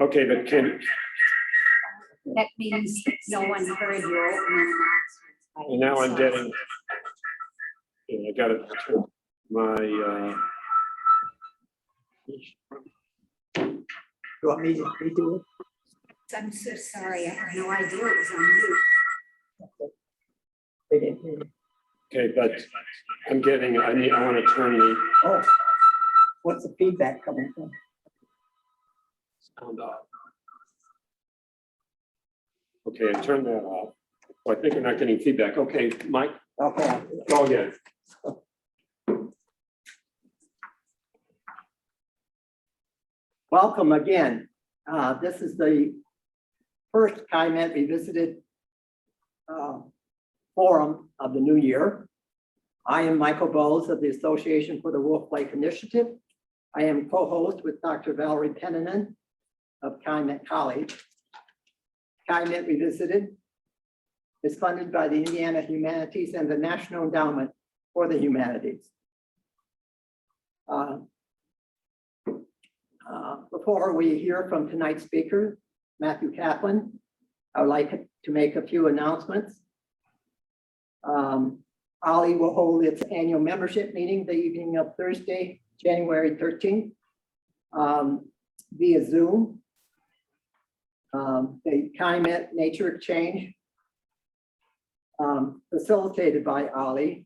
Okay, but can, That means no one heard your opening announcement. and now I'm getting, yeah, I got to turn my, You want me to redo it? I'm so sorry, I had no idea it was on mute. They didn't hear me. okay, but I'm getting, I want to turn the Oh, what's the feedback coming from? sound off. Okay, I turned that off. Well, I think we're not getting feedback. Okay, Mike, Okay, go again. welcome again. This is the first Calumet Revisited forum of the new year. I am Michael Bowles of the Association for the Wolf Lake Initiative. I am co-host with Dr. Valerie Penninan of Calumet College. Calumet Revisited is funded by the Indiana Humanities and the National Endowment for the Humanities. Before we hear from tonight's speaker, Matthew Kaplan, I would like to make a few announcements. OLLI will hold its annual membership meeting the evening of Thursday, January 13th, via Zoom. The Calumet Nature Exchange, facilitated by OLLI,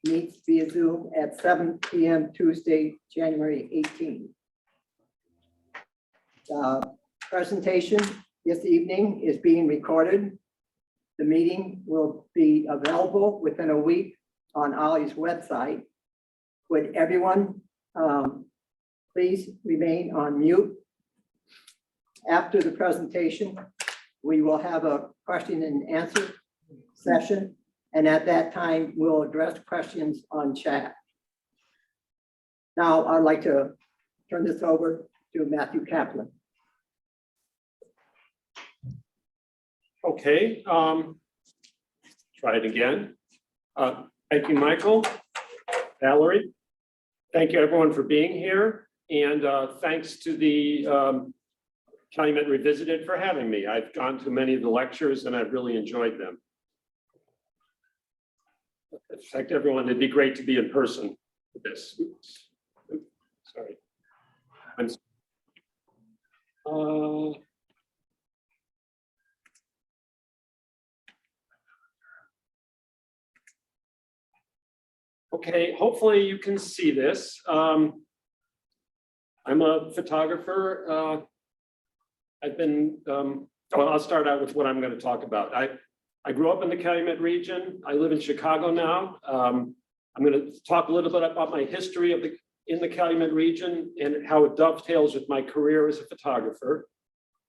meets via Zoom at 7 p.m. Tuesday, January 18th. Presentation this evening is being recorded. The meeting will be available within a week on OLLI's website. Would everyone please remain on mute? After the presentation, we will have a question and answer session. And at that time, we'll address questions on chat. Now, I'd like to turn this over to Matthew Kaplan. Okay, try it again. Thank you, Michael, Valerie. Thank you, everyone, for being here. And thanks to the Calumet Revisited for having me. I've gone to many of the lectures and I've really enjoyed them. In fact, everyone, it'd be great to be in person for this. Oops. Sorry. Okay, hopefully you can see this. I'm a photographer. I've been, well, I'll start out with what I'm going to talk about. I grew up in the Calumet region. I live in Chicago now. I'm going to talk a little bit about my history in the Calumet region and how it dovetails with my career as a photographer.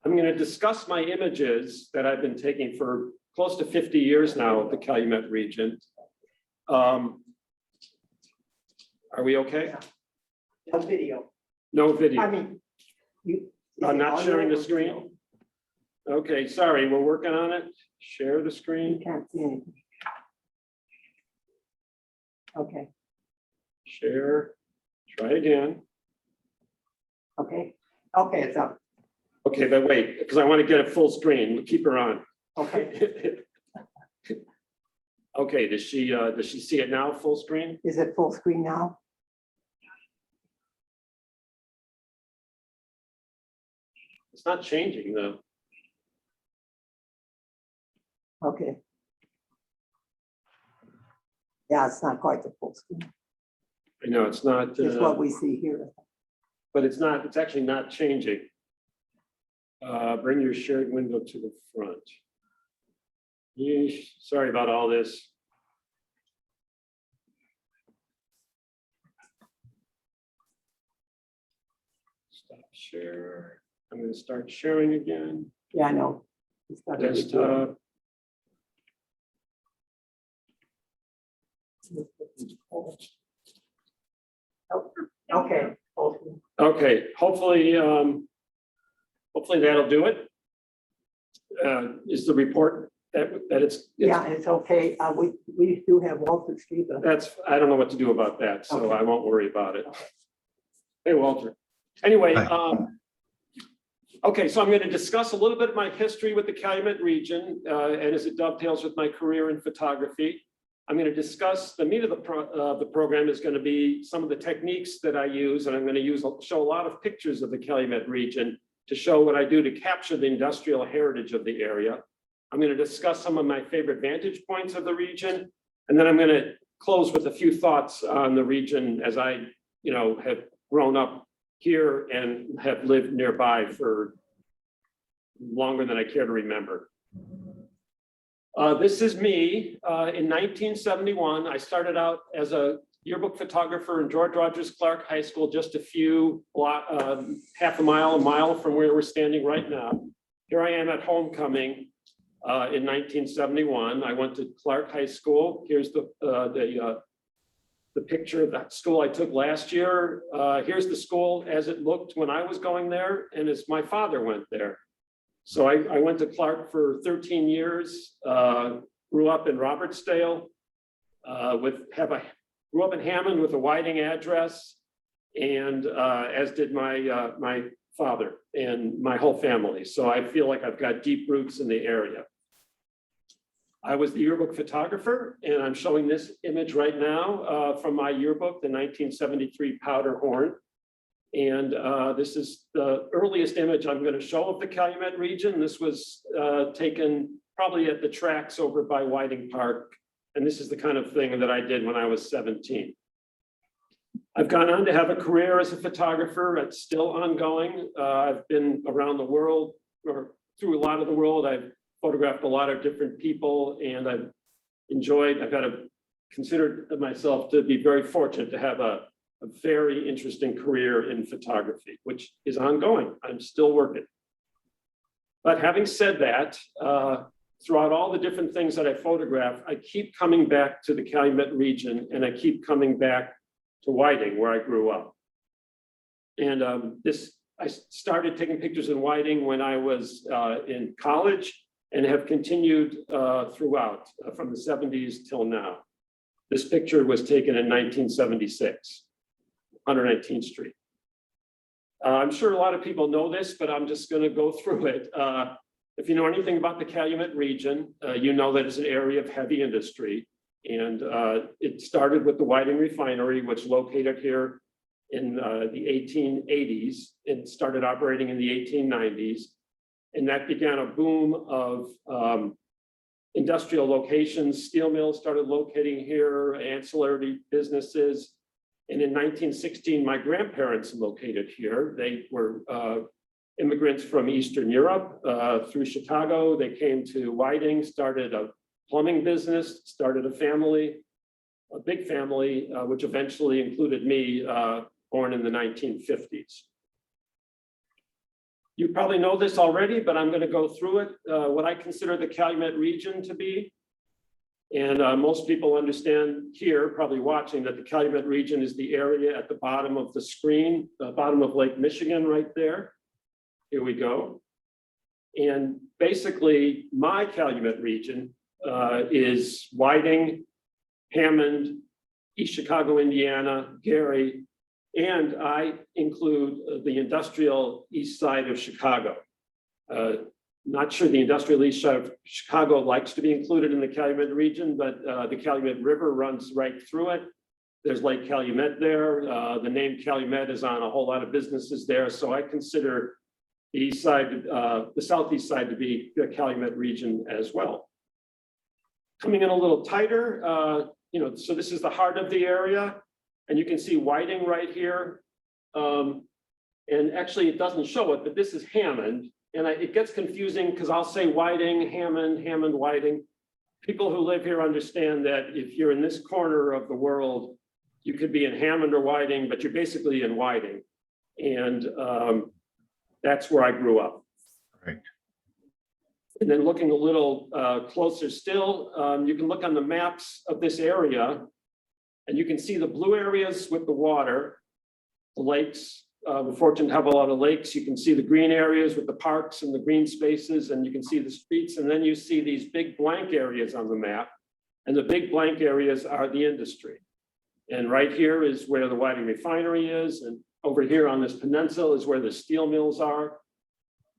I'm going to discuss my images that I've been taking for close to 50 years now of the Calumet region. Are we okay? No video. No video. I mean, I'm not sharing the screen. Okay, sorry, we're working on it. Share the You screen, can't see anything. Okay, share, try again. okay, okay, it's up. Okay, but wait, because I want to get it full screen. Keep her on. Okay, Okay, does she see it now, full screen? is it full screen now? It's not changing though. Okay. Yeah, it's not quite the full screen. I know it's not, It's what we see here. but it's not, it's actually not changing. Bring your shared window to the front. Yeesh, sorry about all this. Stop share. I'm going to start sharing again. Yeah, I know. It's not really good. Desktop. Okay. Okay, hopefully, hopefully that'll do it. Is the report that Yeah, it's okay. We do have Walter Skiba. that's, I don't know what to do about that, so Okay. I won't worry about it. Hey, Walter. Anyway, okay, so I'm going to discuss a little bit of my history with the Calumet region, and as it dovetails with my career in photography. I'm going to discuss the meat of the program is going to be some of the techniques that I use, and I'm going to show a lot of pictures of the Calumet region to show what I do to capture the industrial heritage of the area. I'm going to discuss some of my favorite vantage points of the region, and then I'm going to close with a few thoughts on the region as I, have grown up here and have lived nearby for longer than I care to remember. This is me. In 1971, I started out as a yearbook photographer in George Rogers Clark High School, just a few half a mile from where we're standing right now. Here I am at homecoming in 1971. I went to Clark High School. Here's the picture of that school I took last year. Here's the school as it looked when I was going there and as my father went there. So I went to Clark for 13 years, grew up in Robertsdale, grew up in Hammond with a Whiting address, and as did my father and my whole family. So I feel like I've got deep roots in the area. I was the yearbook photographer, and I'm showing this image right now from my yearbook, the 1973 Powder Horn. And this is the earliest image I'm going to show of the Calumet region. This was taken probably at the tracks over by Whiting Park. And this is the kind of thing that I did when I was 17. I've gone on to have a career as a photographer. It's still ongoing. I've been around the world, or through a lot of the world. I've photographed a lot of different people, and I've considered myself to be very fortunate to have a very interesting career in photography, which is ongoing. I'm still working. But having said that, throughout all the different things that I photograph, I keep coming back to the Calumet region, and I keep coming back to Whiting, where I grew up. And I started taking pictures in Whiting when I was in college, and have continued throughout from the 70s till now. This picture was taken in 1976. 119th Street. I'm sure a lot of people know this, but I'm just going to go through it. If you know anything about the Calumet region, you know that it's an area of heavy industry. And it started with the Whiting Refinery, which located here in the 1880s and started operating in the 1890s. And that began a boom of industrial locations. Steel mills started locating here, ancillary businesses. And in 1916, my grandparents located here. They were immigrants from Eastern Europe through Chicago. They came to Whiting, started a plumbing business, started a family, a big family, which eventually included me, born in the 1950s. You probably know this already, but I'm going to go through it. What I consider the Calumet region to be. And most people understand here, probably watching, that the Calumet region is the area at the bottom of the screen, the bottom of Lake Michigan right there. Here we go. And basically, my Calumet region is Whiting, Hammond, East Chicago, Indiana, Gary, and I include the industrial east side of Chicago. Not sure the industrial east side of Chicago likes to be included in the Calumet region, but the Calumet River runs right through it. There's Lake Calumet there. The name Calumet is on a whole lot of businesses there. So I consider the east side, the southeast side to be the Calumet region as well. Coming in a little tighter, so this is the heart of the area, and you can see Whiting right here. And actually it doesn't show it, but this is Hammond. And it gets confusing because I'll say Whiting, Hammond, Hammond, Whiting. People who live here understand that if you're in this corner of the world, you could be in Hammond or Whiting, but you're basically in Whiting. And that's where I grew up. Right. And then looking a little closer still, you can look on the maps of this area, and you can see the blue areas with the water, the lakes. We're fortunate to have a lot of lakes. You can see the green areas with the parks and the green spaces, and you can see the streets. And then you see these big blank areas on the map. And the big blank areas are the industry. And right here is where the Whiting refinery is. And over here on this peninsula is where the steel mills are.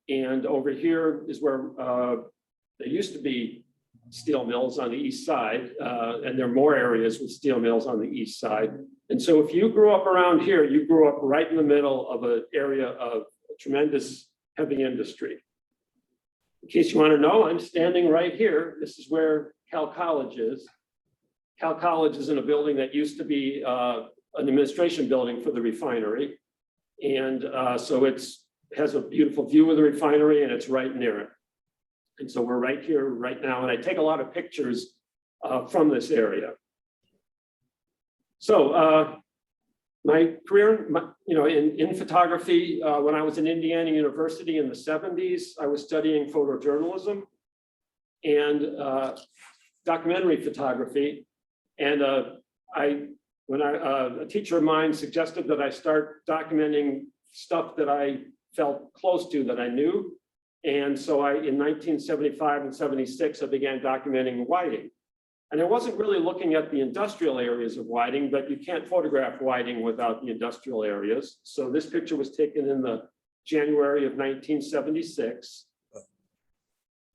And over here is where there used to be steel mills on the east side. And there are more areas with steel mills on the east side. And so if you grew up around here, you grew up right in the middle of an area of tremendous heavy industry. In case you want to know, I'm standing right here. This is where Cal College is. Cal College is in a building that used to be an administration building for the refinery. And so it has a beautiful view of the refinery, and it's right near it. And so we're right here right now. And I take a lot of pictures from this area. So my career, in photography, when I was in Indiana University in the 70s, I was studying photojournalism and documentary photography. And a teacher of mine suggested that I start documenting stuff that I felt close to, that I knew. And so in 1975 and 76, I began documenting Whiting. And I wasn't really looking at the industrial areas of Whiting, but you can't photograph Whiting without the industrial areas. So this picture was taken in the January of 1976.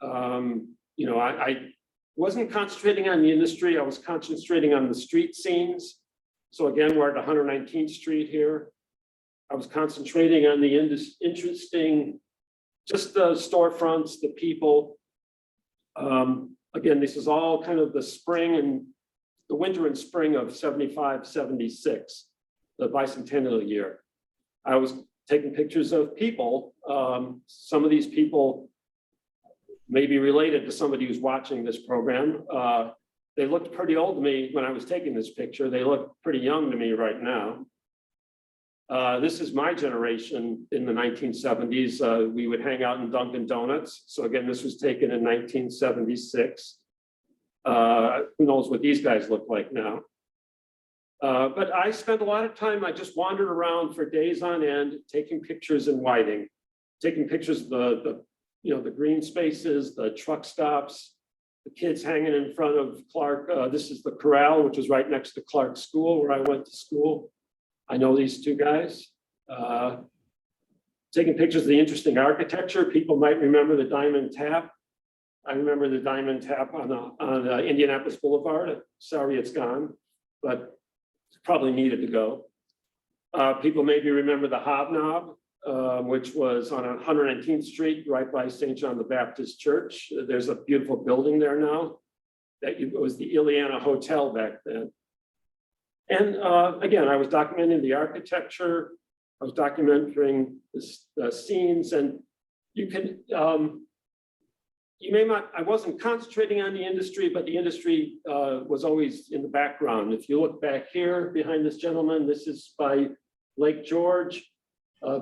I wasn't concentrating on the industry. I was concentrating on the street scenes. So again, we're at 119th Street here. I was concentrating on the interesting, just the storefronts, the people. Again, this is all kind of the spring and the winter and spring of 75, 76, the bicentennial year. I was taking pictures of people. Some of these people may be related to somebody who's watching this program. They looked pretty old to me when I was taking this picture. They look pretty young to me right now. This is my generation in the 1970s. We would hang out in Dunkin' Donuts. So again, this was taken in 1976. Who knows what these guys look like now? But I spent a lot of time, I just wandered around for days on end, taking pictures in Whiting, taking pictures of the green spaces, the truck stops, the kids hanging in front of Clark. This is the Corral, which is right next to Clark School, where I went to school. I know these two guys. Taking pictures of the interesting architecture. People might remember the Diamond Tap. I remember the Diamond Tap on Indianapolis Boulevard. Sorry, it's gone, but it's probably needed to go. People maybe remember the Hobnob, which was on 119th Street, right by St. John the Baptist Church. There's a beautiful building there now. That was the Ileana Hotel back then. And again, I was documenting the architecture. I was documenting the scenes, and you can, you may not, I wasn't concentrating on the industry, but the industry was always in the background. If you look back here behind this gentleman, this is by Lake George.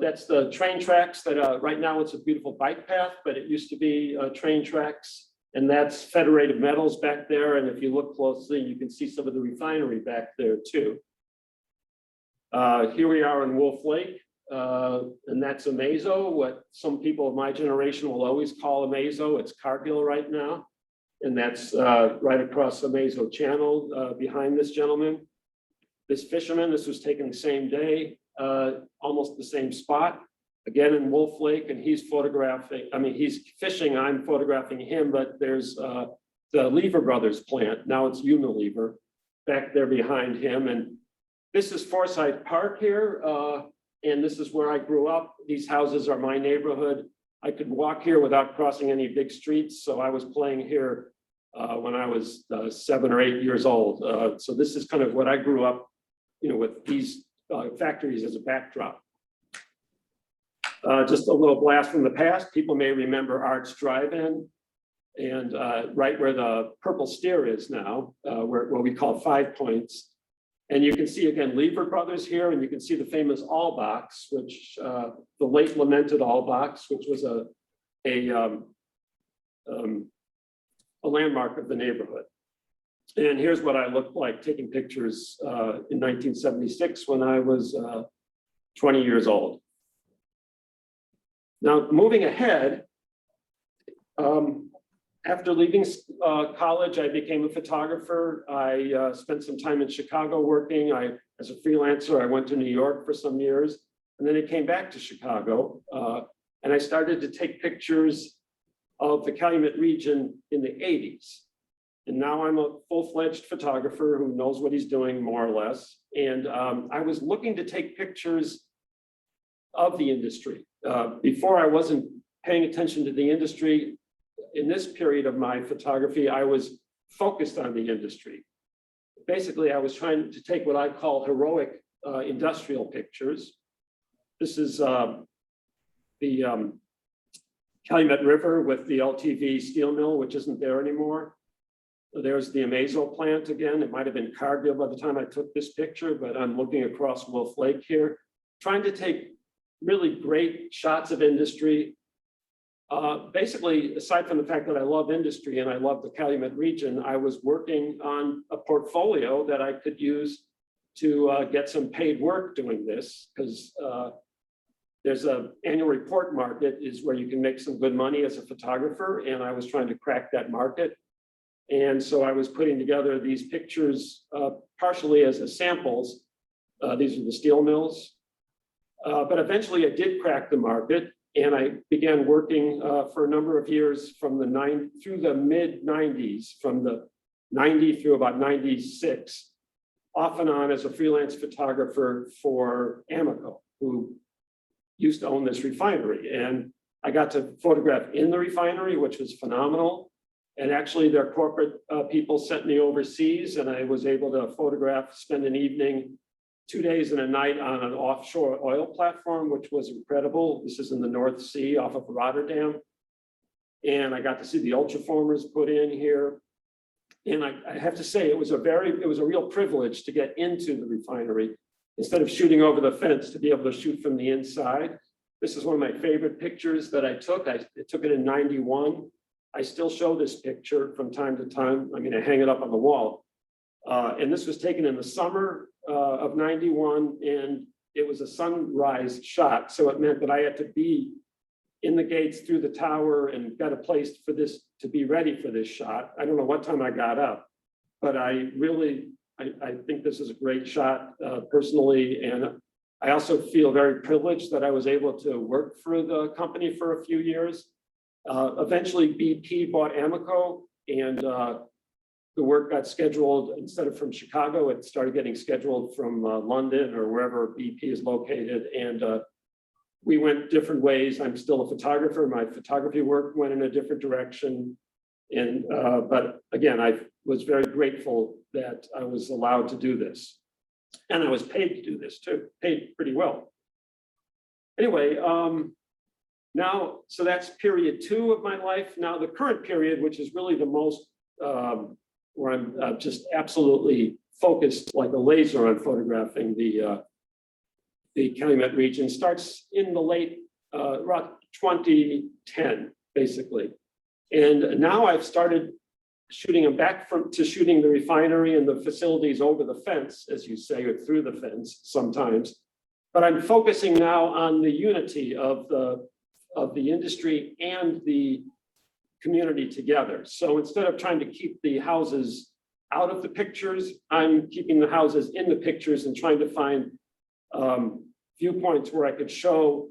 That's the train tracks that right now it's a beautiful bike path, but it used to be train tracks. And that's Federated Metals back there. And if you look closely, you can see some of the refinery back there too. Here we are in Wolf Lake. and that's a meso, what some people of my generation will always call a meso. It's Cargill right now. And that's right across the Meso Channel behind this gentleman. This fisherman, this was taken the same day, almost the same spot, again in Wolf Lake, and he's photographing, I mean, he's fishing, I'm photographing him, but there's the Lever Brothers plant, now it's Unilever, back there behind him. And this is Forsyth Park here, and this is where I grew up. These houses are my neighborhood. I could walk here without crossing any big streets, so I was playing here when I was 7 or 8 years old. So this is kind of what I grew up, you know, with these factories as a backdrop. Just a little blast from the past. People may remember Arts Drive-In, and right where the Purple Steer is now, where we call 5 Points. And you can see again Lever Brothers here, and you can see the famous Allbox, which the late lamented Allbox, which was a landmark of the neighborhood. And here's what I looked like taking pictures in 1976 when I was 20 years old. Now, moving ahead, after leaving college, I became a photographer. I spent some time in Chicago working. As a freelancer, I went to New York for some years, and then I came back to Chicago, and I started to take pictures of the Calumet region in the 80s. And now I'm a full-fledged photographer who knows what he's doing more or less. And I was looking to take pictures of the industry. Before I wasn't paying attention to the industry. In this period of my photography, I was focused on the industry. Basically, I was trying to take what I call heroic industrial pictures. This is the Calumet River with the LTV steel mill, which isn't there anymore. There's the Amazo plant again. It might have been Cargill by the time I took this picture, but I'm looking across Wolf Lake here, trying to take really great shots of industry. Basically, aside from the fact that I love industry and I love the Calumet region, I was working on a portfolio that I could use to get some paid work doing this, because there's an annual report market is where you can make some good money as a photographer, and I was trying to crack that market. And so I was putting together these pictures partially as samples. These are the steel mills. But eventually I did crack the market, and I began working for a number of years through the mid 90s, from the 90 through about 96, off and on as a freelance photographer for Amoco, who used to own this refinery. And I got to photograph in the refinery, which was phenomenal. And actually their corporate people sent me overseas, and I was able to photograph, spend an evening, 2 days and a night on an offshore oil platform, which was incredible. This is in the North Sea off of Rotterdam. And I got to see the ultraformers put in here. And I have to say, it was a real privilege to get into the refinery. Instead of shooting over the fence, to be able to shoot from the inside. This is one of my favorite pictures that I took. I took it in 91. I still show this picture from time to time. I mean, I hang it up on the wall. And this was taken in the summer of 91, and it was a sunrise shot. So it meant that I had to be in the gates through the tower and got a place for this to be ready for this shot. I don't know what time I got up, but I think this is a great shot personally. And I also feel very privileged that I was able to work for the company for a few years. Eventually BP bought Amoco, and the work got scheduled, instead of from Chicago, it started getting scheduled from London or wherever BP is located. And we went different ways. I'm still a photographer. My photography work went in a different direction. And but again, I was very grateful that I was allowed to do this. And I was paid to do this too, paid pretty well. Anyway, now, so that's period 2 of my life. Now the current period, which is really the most, where I'm just absolutely focused like a laser on photographing the Calumet region, starts in the late, around 2010, basically. And now I've started shooting them back to shooting the refinery and the facilities over the fence, as you say, or through the fence sometimes. But I'm focusing now on the unity of the industry and the community together. So instead of trying to keep the houses out of the pictures, I'm keeping the houses in the pictures and trying to find viewpoints where I could show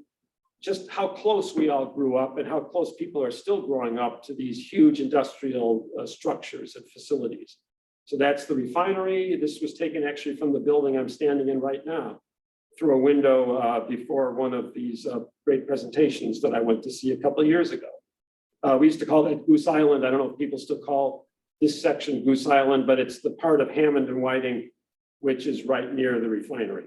just how close we all grew up and how close people are still growing up to these huge industrial structures and facilities. So that's the refinery. This was taken actually from the building I'm standing in right now, through a window before one of these great presentations that I went to see a couple of years ago. We used to call that Goose Island. I don't know if people still call this section Goose Island, but it's the part of Hammond and Whiting, which is right near the refinery.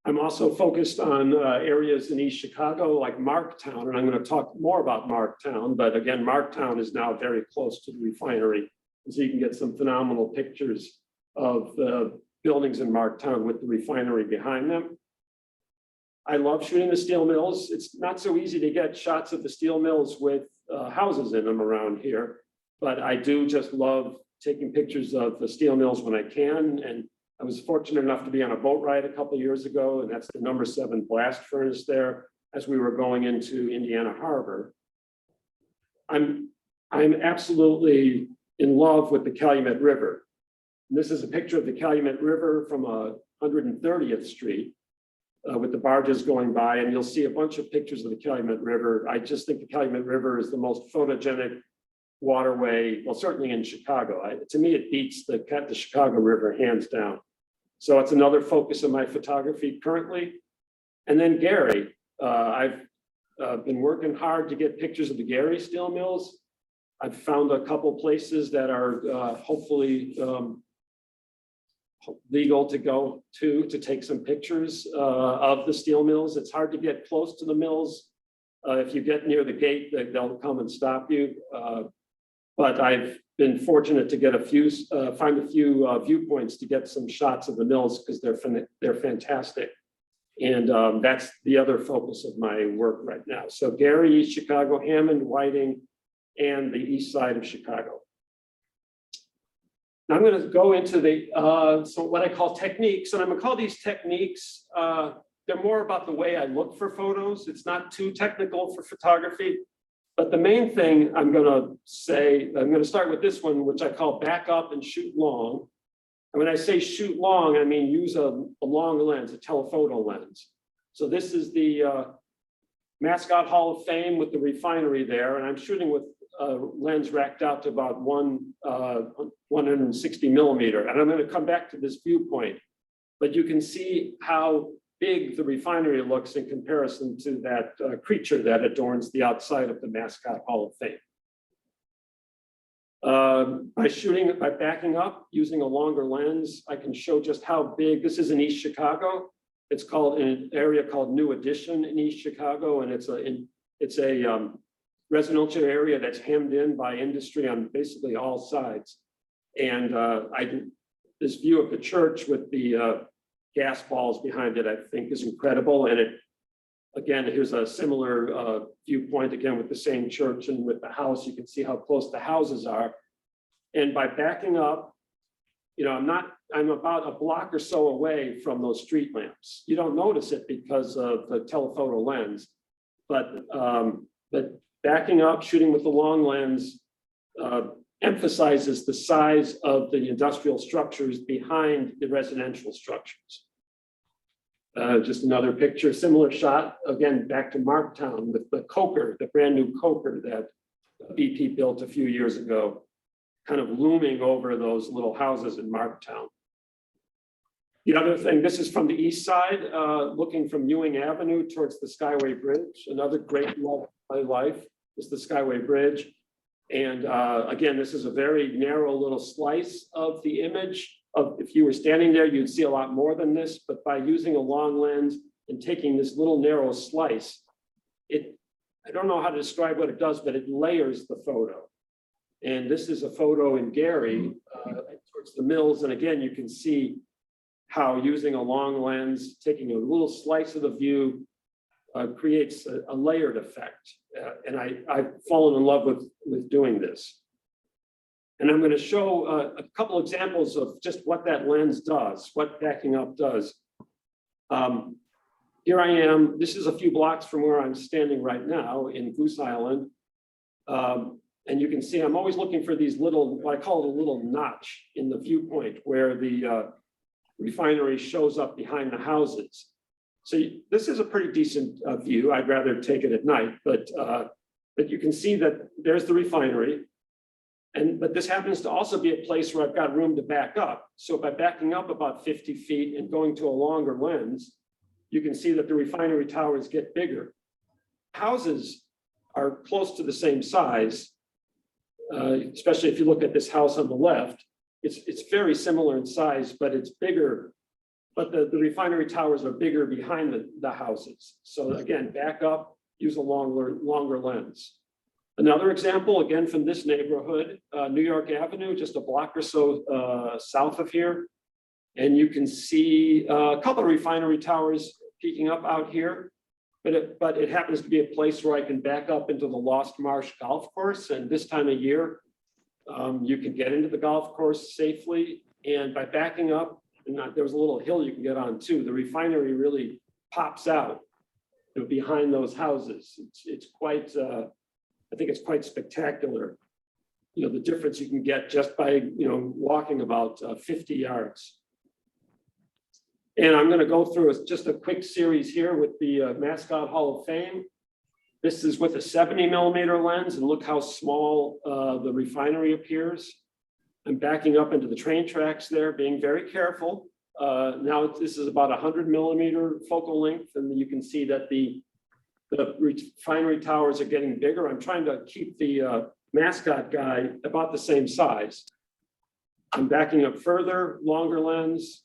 I'm also focused on areas in East Chicago, like Marktown, and I'm going to talk more about Marktown, but again, Marktown is now very close to the refinery, so you can get some phenomenal pictures of the buildings in Marktown with the refinery behind them. I love shooting the steel mills. It's not so easy to get shots of the steel mills with houses in them around here, but I do just love taking pictures of the steel mills when I can. And I was fortunate enough to be on a boat ride a couple of years ago, and that's the number 7 blast furnace there as we were going into Indiana Harbor. I'm absolutely in love with the Calumet River. And this is a picture of the Calumet River from 130th Street with the barges going by, and you'll see a bunch of pictures of the Calumet River. I just think the Calumet River is the most photogenic waterway, well, certainly in Chicago. To me, it beats the Chicago River hands down. So it's another focus of my photography currently. And then Gary, I've been working hard to get pictures of the Gary steel mills. I've found a couple places that are hopefully legal to go to take some pictures of the steel mills. It's hard to get close to the mills. If you get near the gate, they'll come and stop you. But I've been fortunate to get find a few viewpoints to get some shots of the mills because they're fantastic. And that's the other focus of my work right now. So Gary, East Chicago, Hammond, Whiting, and the east side of Chicago. Now I'm going to go into the so what I call techniques, and I'm going to call these techniques. They're more about the way I look for photos. It's not too technical for photography. But the main thing I'm going to say, I'm going to start with this one, which I call back up and shoot long. And when I say shoot long, I mean use a long lens, a telephoto lens. So this is the Mascot Hall of Fame with the refinery there, and I'm shooting with a lens racked out to about 160 millimeter. And I'm going to come back to this viewpoint, but you can see how big the refinery looks in comparison to that creature that adorns the outside of the Mascot Hall of Fame. By backing up, using a longer lens, I can show just how big, this is in East Chicago. It's called in an area called New Addition in East Chicago, and it's a residential area that's hemmed in by industry on basically all sides. And this view of the church with the gas balls behind it, I think is incredible. And again, here's a similar viewpoint, again, with the same church and with the house, you can see how close the houses are. And by backing up, I'm about a block or so away from those street lamps. You don't notice it because of the telephoto lens, but backing up, shooting with the long lens, emphasizes the size of the industrial structures behind the residential structures. Just another picture, similar shot, again, back to Marktown with the Coker, the brand new Coker that BP built a few years ago, kind of looming over those little houses in Marktown. The other thing, this is from the east side, looking from Ewing Avenue towards the Skyway Bridge. Another great love of my life is the Skyway Bridge. And again, this is a very narrow little slice of the image. If you were standing there, you'd see a lot more than this, but by using a long lens and taking this little narrow slice, I don't know how to describe what it does, but it layers the photo. And this is a photo in Gary towards the mills. And again, you can see how using a long lens, taking a little slice of the view creates a layered effect. And I've fallen in love with doing this. And I'm going to show a couple examples of just what that lens does, what backing up does. Here I am, this is a few blocks from where I'm standing right now in Goose Island. And you can see I'm always looking for these little, what I call a little notch in the viewpoint where the refinery shows up behind the houses. So this is a pretty decent view. I'd rather take it at night, but you can see that there's the refinery. But this happens to also be a place where I've got room to back up. So by backing up about 50 feet and going to a longer lens, you can see that the refinery towers get bigger. Houses are close to the same size, especially if you look at this house on the left. It's very similar in size, but it's bigger. But the refinery towers are bigger behind the houses. So again, back up, use a longer lens. Another example, again, from this neighborhood, New York Avenue, just a block or so south of here. And you can see a couple of refinery towers peeking up out here. But it happens to be a place where I can back up into the Lost Marsh golf course. And this time of year, you can get into the golf course safely. And by backing up, there was a little hill you can get on too. The refinery really pops out behind those houses. It's quite, I think it's quite spectacular. You know, the difference you can get just by, walking about 50 yards. And I'm going to go through just a quick series here with the Mascot Hall of Fame. This is with a 70mm lens, and look how small the refinery appears. I'm backing up into the train tracks there, being very careful. Now this is about 100mm focal length, and you can see that the refinery towers are getting bigger. I'm trying to keep the mascot guy about the same size. I'm backing up further, longer lens.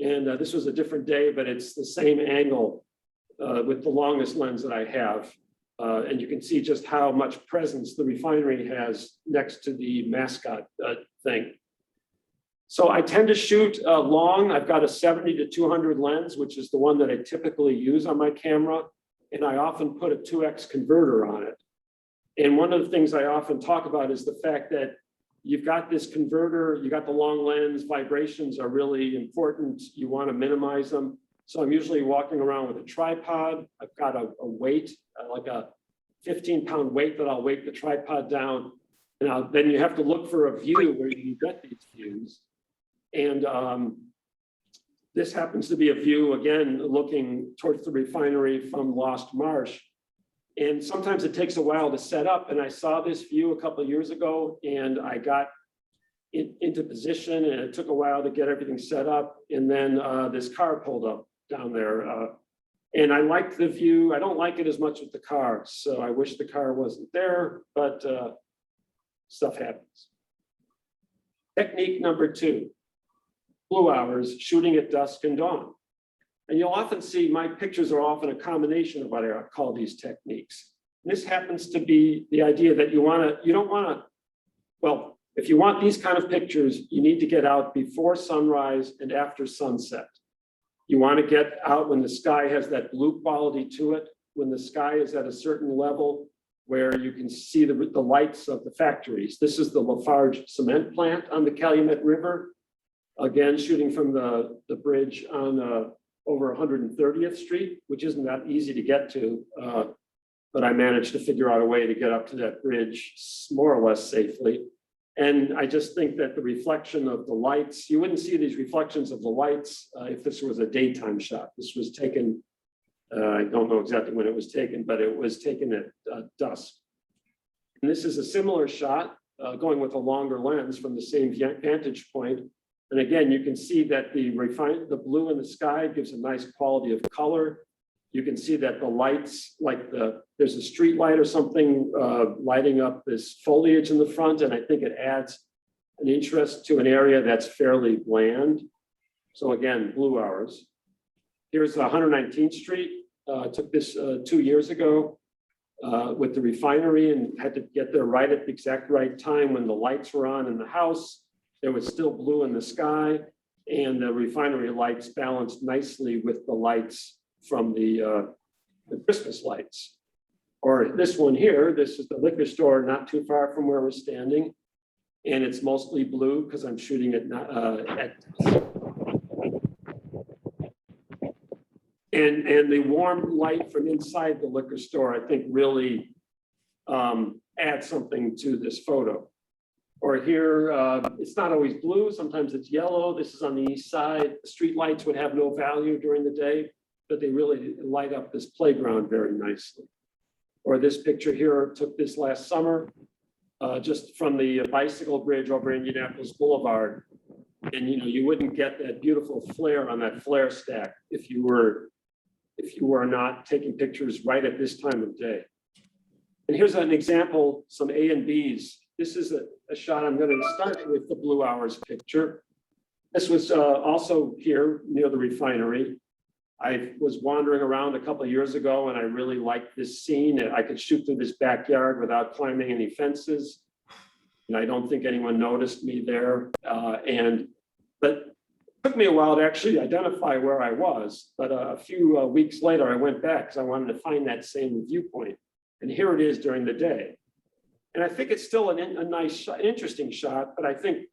And this was a different day, but it's the same angle with the longest lens that I have. And you can see just how much presence the refinery has next to the mascot thing. So I tend to shoot long. I've got a 70 to 200 lens, which is the one that I typically use on my camera. And I often put a 2x converter on it. And one of the things I often talk about is the fact that you've got this converter, you got the long lens, vibrations are really important. You want to minimize them. So I'm usually walking around with a tripod. I've got a weight, like a 15-pound weight that I'll weight the tripod down. Now, then you have to look for a view where you get these views. And this happens to be a view, again, looking towards the refinery from Lost Marsh. And sometimes it takes a while to set up. And I saw this view a couple of years ago, and I got into position, and it took a while to get everything set up. And then this car pulled up down there. And I liked the view. I don't like it as much with the car. So I wish the car wasn't there, but stuff happens. Technique number 2, blue hours, shooting at dusk and dawn. And you'll often see my pictures are often a combination of what I call these techniques. And this happens to be the idea that you don't want to, well, if you want these kind of pictures, you need to get out before sunrise and after sunset. You want to get out when the sky has that blue quality to it, when the sky is at a certain level where you can see the lights of the factories. This is the Lafarge cement plant on the Calumet River. Again, shooting from the bridge on over 130th Street, which isn't that easy to get to, but I managed to figure out a way to get up to that bridge more or less safely. And I just think that the reflection of the lights, you wouldn't see these reflections of the lights if this was a daytime shot. This was taken, I don't know exactly when it was taken, but it was taken at dusk. And this is a similar shot, going with a longer lens from the same vantage point. And again, you can see that the blue in the sky gives a nice quality of color. You can see that the lights, like there's a street light or something lighting up this foliage in the front, and I think it adds an interest to an area that's fairly bland. So again, blue hours. Here's 119th Street. I took this 2 years ago with the refinery and had to get there right at the exact right time when the lights were on in the house. There was still blue in the sky, and the refinery lights balanced nicely with the lights from the Christmas lights. Or this one here, this is the liquor store not too far from where we're standing, and it's mostly blue because I'm shooting it at And the warm light from inside the liquor store, I think really adds something to this photo. Or here, it's not always blue, sometimes it's yellow. This is on the east side. The street lights would have no value during the day, but they really light up this playground very nicely. Or this picture here, took this last summer, just from the bicycle bridge over Indianapolis Boulevard. And you wouldn't get that beautiful flare on that flare stack if you were not taking pictures right at this time of day. And here's an example, some A and Bs. This is a shot. I'm going to start with the Blue Hours picture. This was also here near the refinery. I was wandering around a couple of years ago and I really liked this scene. I could shoot through this backyard without climbing any fences. And I don't think anyone noticed me there. But it took me a while to actually identify where I was. But a few weeks later, I went back because I wanted to find that same viewpoint. And here it is during the day. And I think it's still a nice shot, interesting shot, but I think,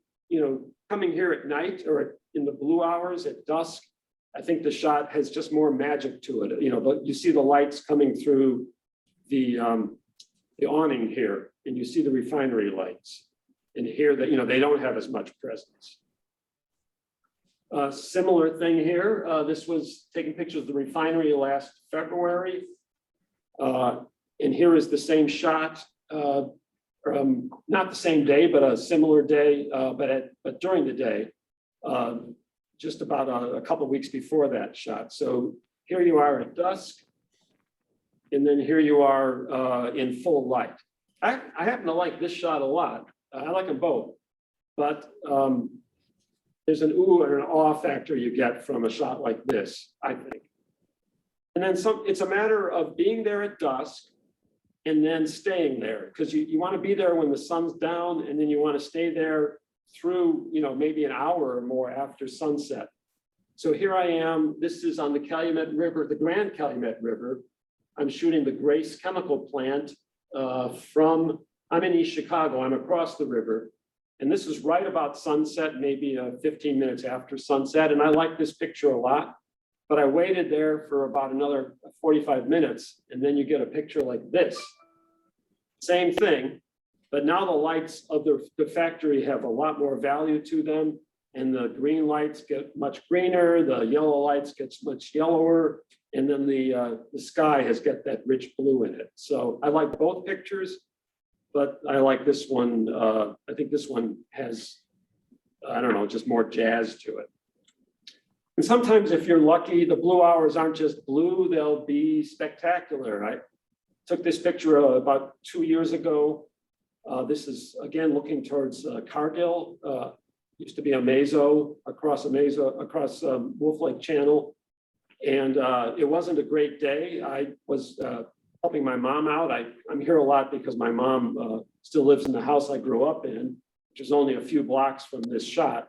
coming here at night or in the blue hours at dusk, I think the shot has just more magic to it. But you see the lights coming through the awning here, and you see the refinery lights. And here that, they don't have as much presence. Similar thing here. This was taking pictures of the refinery last February. And here is the same shot. Not the same day, but a similar day, but during the day, just about a couple of weeks before that shot. So here you are at dusk, and then here you are in full light. I happen to like this shot a lot. I like them both, but there's an ooh and an awe factor you get from a shot like this, I think. And then it's a matter of being there at dusk and then staying there, because you want to be there when the sun's down, and then you want to stay there through, maybe an hour or more after sunset. So here I am. This is on the Calumet River, the Grand Calumet River. I'm shooting the Grace Chemical Plant I'm in East Chicago. I'm across the river. And this is right about sunset, maybe 15 minutes after sunset. And I like this picture a lot. But I waited there for about another 45 minutes, and then you get a picture like this. Same thing, but now the lights of the factory have a lot more value to them, and the green lights get much greener, the yellow lights get much yellower, and then the sky has got that rich blue in it. So I like both pictures, but I like this one. I think this one has, I don't know, just more jazz to it. And sometimes if you're lucky, the blue hours aren't just blue, they'll be spectacular. I took this picture about 2 years ago. This is, again, looking towards Cargill. Used to be a Mazo, across Wolf Lake Channel. And it wasn't a great day. I was helping my mom out. I'm here a lot because my mom still lives in the house I grew up in, which is only a few blocks from this shot.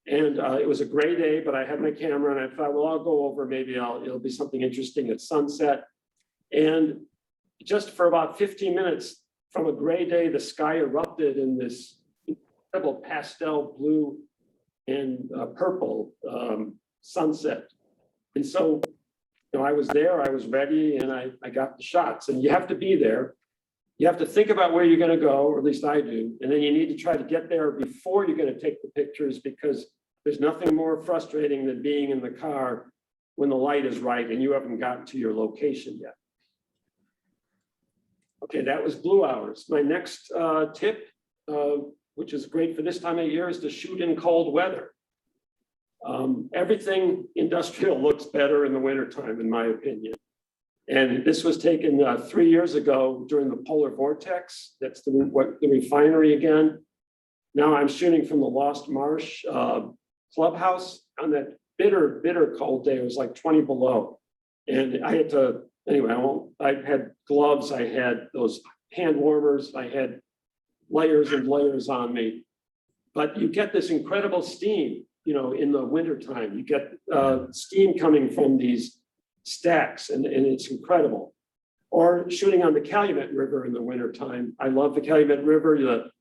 And it was a gray day, but I had my camera and I thought, well, I'll go over, maybe it'll be something interesting at sunset. And just for about 15 minutes from a gray day, the sky erupted in this incredible pastel blue and purple sunset. And so, I was there, I was ready, and I got the shots. And you have to be there. You have to think about where you're going to go, or at least I do. And then you need to try to get there before you're going to take the pictures, because there's nothing more frustrating than being in the car when the light is right and you haven't gotten to your location yet. Okay, that was blue hours. My next tip, which is great for this time of year, is to shoot in cold weather. Everything industrial looks better in the wintertime, in my opinion. And this was taken 3 years ago during the polar vortex. That's the refinery again. Now I'm shooting from the Lost Marsh clubhouse on that bitter, bitter cold day. It was like 20 below. And I had to, anyway, I had gloves, I had those hand warmers, I had layers and layers on me. But you get this incredible steam, in the wintertime. You get steam coming from these stacks, and it's incredible. Or shooting on the Calumet River in the wintertime. I love the Calumet River.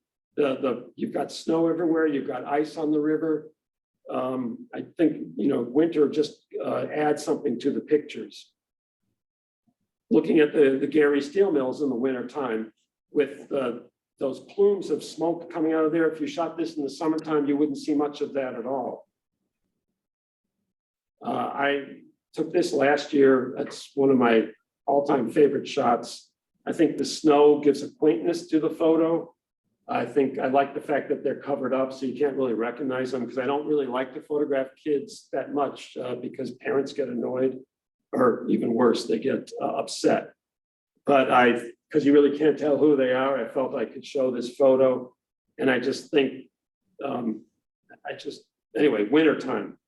You've got snow everywhere, you've got ice on the river. I think, winter just adds something to the pictures. Looking at the Gary steel mills in the winter time with those plumes of smoke coming out of there, if you shot this in the summertime, you wouldn't see much of that at all. I took this last year. That's one of my all-time favorite shots. I think the snow gives a quaintness to the photo. I think I like the fact that they're covered up so you can't really recognize them, because I don't really like to photograph kids that much because parents get annoyed, or even worse, they get upset. But because you really can't tell who they are, I felt I could show this photo. And I just think, anyway, wintertime.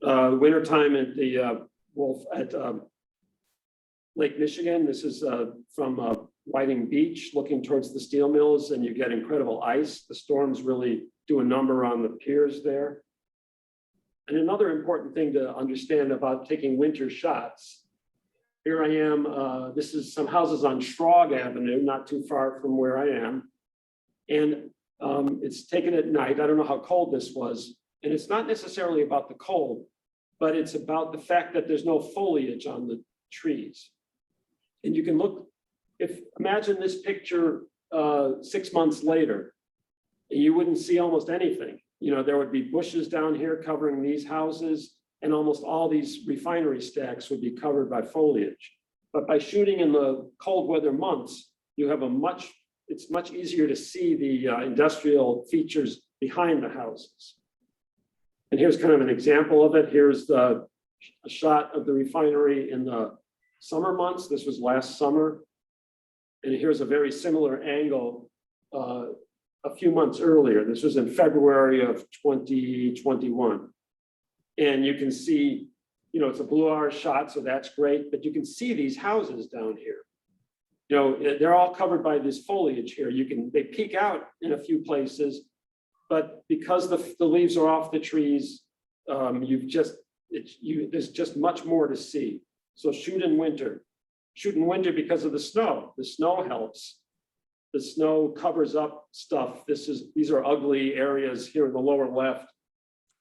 Wintertime at the Wolf at Lake Michigan. This is from Whiting Beach, looking towards the steel mills, and you get incredible ice. The storms really do a number on the piers there. And another important thing to understand about taking winter shots. Here I am, this is some houses on Schrog Avenue, not too far from where I am. And it's taken at night. I don't know how cold this was. And it's not necessarily about the cold, but it's about the fact that there's no foliage on the trees. And you can look, imagine this picture 6 months later, you wouldn't see almost anything. There would be bushes down here covering these houses, and almost all these refinery stacks would be covered by foliage. But by shooting in the cold weather months, you have it's much easier to see the industrial features behind the houses. And here's kind of an example of it. Here's a shot of the refinery in the summer months. This was last summer. And here's a very similar angle a few months earlier. This was in February of 2021. And you can see, it's a blue hour shot, so that's great, but you can see these houses down here. They're all covered by this foliage here. They peek out in a few places, but because the leaves are off the trees, there's just much more to see. So shoot in winter. Shoot in winter because of the snow. The snow helps. The snow covers up stuff. These are ugly areas here in the lower left,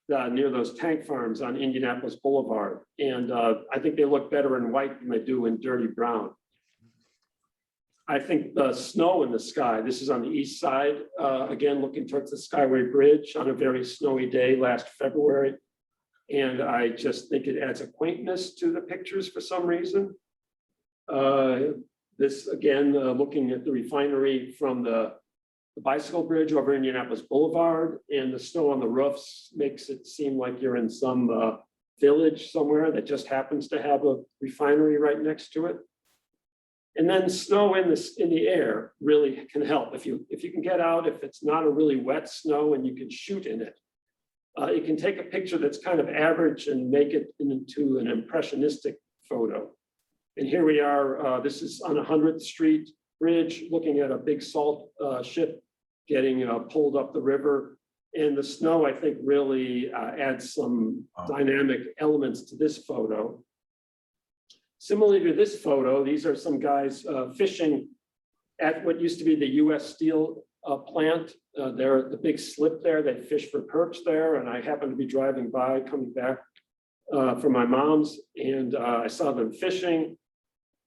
near those tank farms on Indianapolis Boulevard. And I think they look better in white than they do in dirty brown. I think the snow in the sky, this is on the east side, again, looking towards the Skyway Bridge on a very snowy day last February. And I just think it adds a quaintness to the pictures for some reason. This, again, looking at the refinery from the bicycle bridge over Indianapolis Boulevard, and the snow on the roofs makes it seem like you're in some village somewhere that just happens to have a refinery right next to it. And then snow in the air really can help. If you can get out, if it's not a really wet snow and you can shoot in it, you can take a picture that's kind of average and make it into an impressionistic photo. And here we are, this is on 100th Street Bridge, looking at a big salt ship getting pulled up the river. And the snow, I think, really adds some dynamic elements to this photo. Similarly to this photo, these are some guys fishing at what used to be the US Steel plant. They're the big slip there. They fish for perch there. And I happened to be driving by, coming back from my mom's, and I saw them fishing.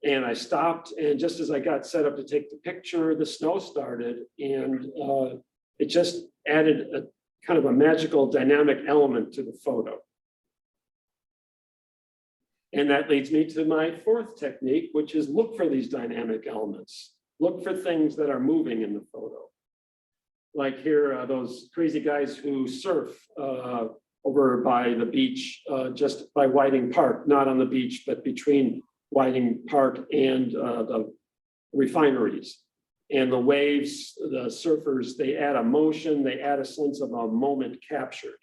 And I stopped, and just as I got set up to take the picture, the snow started, and it just added a kind of a magical dynamic element to the photo. And that leads me to my fourth technique, which is look for these dynamic elements. Look for things that are moving in the photo. Like here, those crazy guys who surf over by the beach, just by Whiting Park, not on the beach, but between Whiting Park and the refineries. And the waves, the surfers, they add a motion, they add a sense of a moment captured.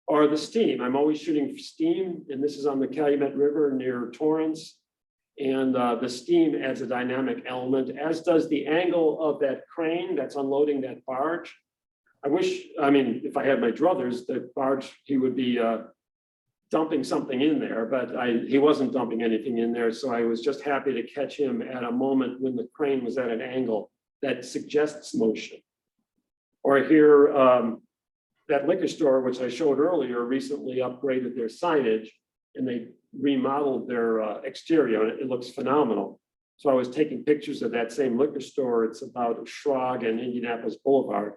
Or the steam. I'm always shooting steam, and this is on the Calumet River near Torrance. And the steam adds a dynamic element, as does the angle of that crane that's unloading that barge. If I had my druthers, the barge, he would be dumping something in there, but he wasn't dumping anything in there. So I was just happy to catch him at a moment when the crane was at an angle that suggests motion. Or here, that liquor store, which I showed earlier, recently upgraded their signage and they remodeled their exterior, and it looks phenomenal. So I was taking pictures of that same liquor store. It's about Shrog and Indianapolis Boulevard.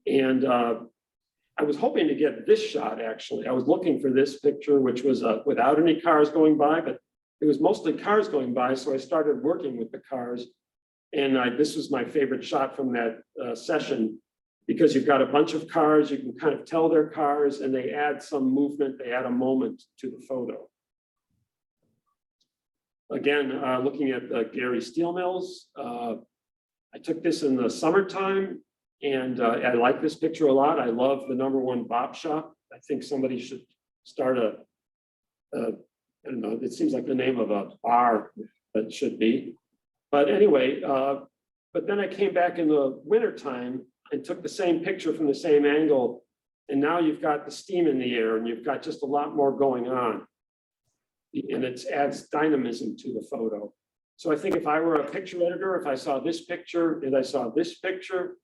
And I was hoping to get this shot, actually. I was looking for this picture, which was without any cars going by, but it was mostly cars going by. So I started working with the cars. And this was my favorite shot from that session, because you've got a bunch of cars, you can kind of tell they're cars, and they add some movement, they add a moment to the photo. Again, looking at Gary Steel Mills, I took this in the summertime, and I like this picture a lot. I love the #1 Bop Shop. I think somebody should start I don't know, it seems like the name of a bar, but it should be. But anyway, but then I came back in the wintertime and took the same picture from the same angle. And now you've got the steam in the air and you've got just a lot more going on. And it adds dynamism to the photo. So I think if I were a picture editor, if I saw this picture and I saw this picture,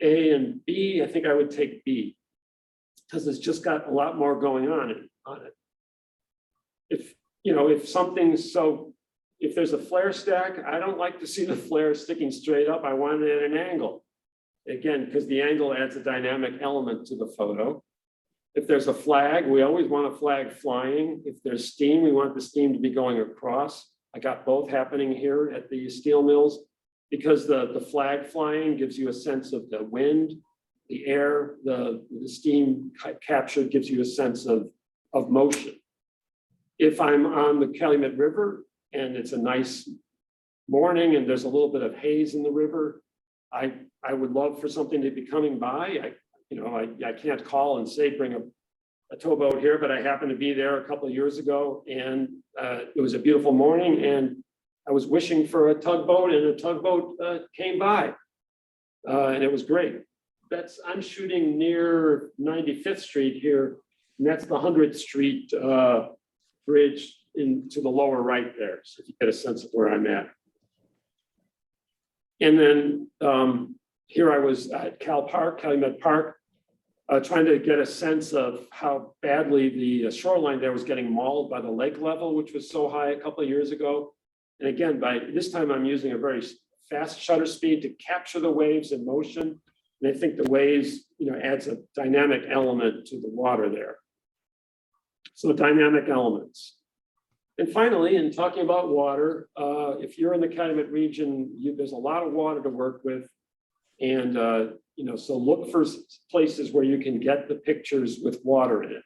A and B, I think I would take B, because it's just got a lot more going on it. If, you know, if something's so, if there's a flare stack, I don't like to see the flare sticking straight up. I want it at an angle. Again, because the angle adds a dynamic element to the photo. If there's a flag, we always want a flag flying. If there's steam, we want the steam to be going across. I got both happening here at the steel mills, because the flag flying gives you a sense of the wind, the air, the steam captured gives you a sense of motion. If I'm on the Calumet River and it's a nice morning and there's a little bit of haze in the river, I would love for something to be coming by. I can't call and say, bring a towboat here, but I happened to be there a couple of years ago, and it was a beautiful morning, and I was wishing for a tugboat, and a tugboat came by, and it was great. I'm shooting near 95th Street here, and that's the 100th Street bridge into the lower right there, so if you get a sense of where I'm at. And then here I was at Calumet Park, trying to get a sense of how badly the shoreline there was getting mauled by the lake level, which was so high a couple of years ago. And again, by this time, I'm using a very fast shutter speed to capture the waves in motion. And I think the waves, adds a dynamic element to the water there. So dynamic elements. And finally, in talking about water, if you're in the Calumet region, there's a lot of water to work with. And, so look for places where you can get the pictures with water in it.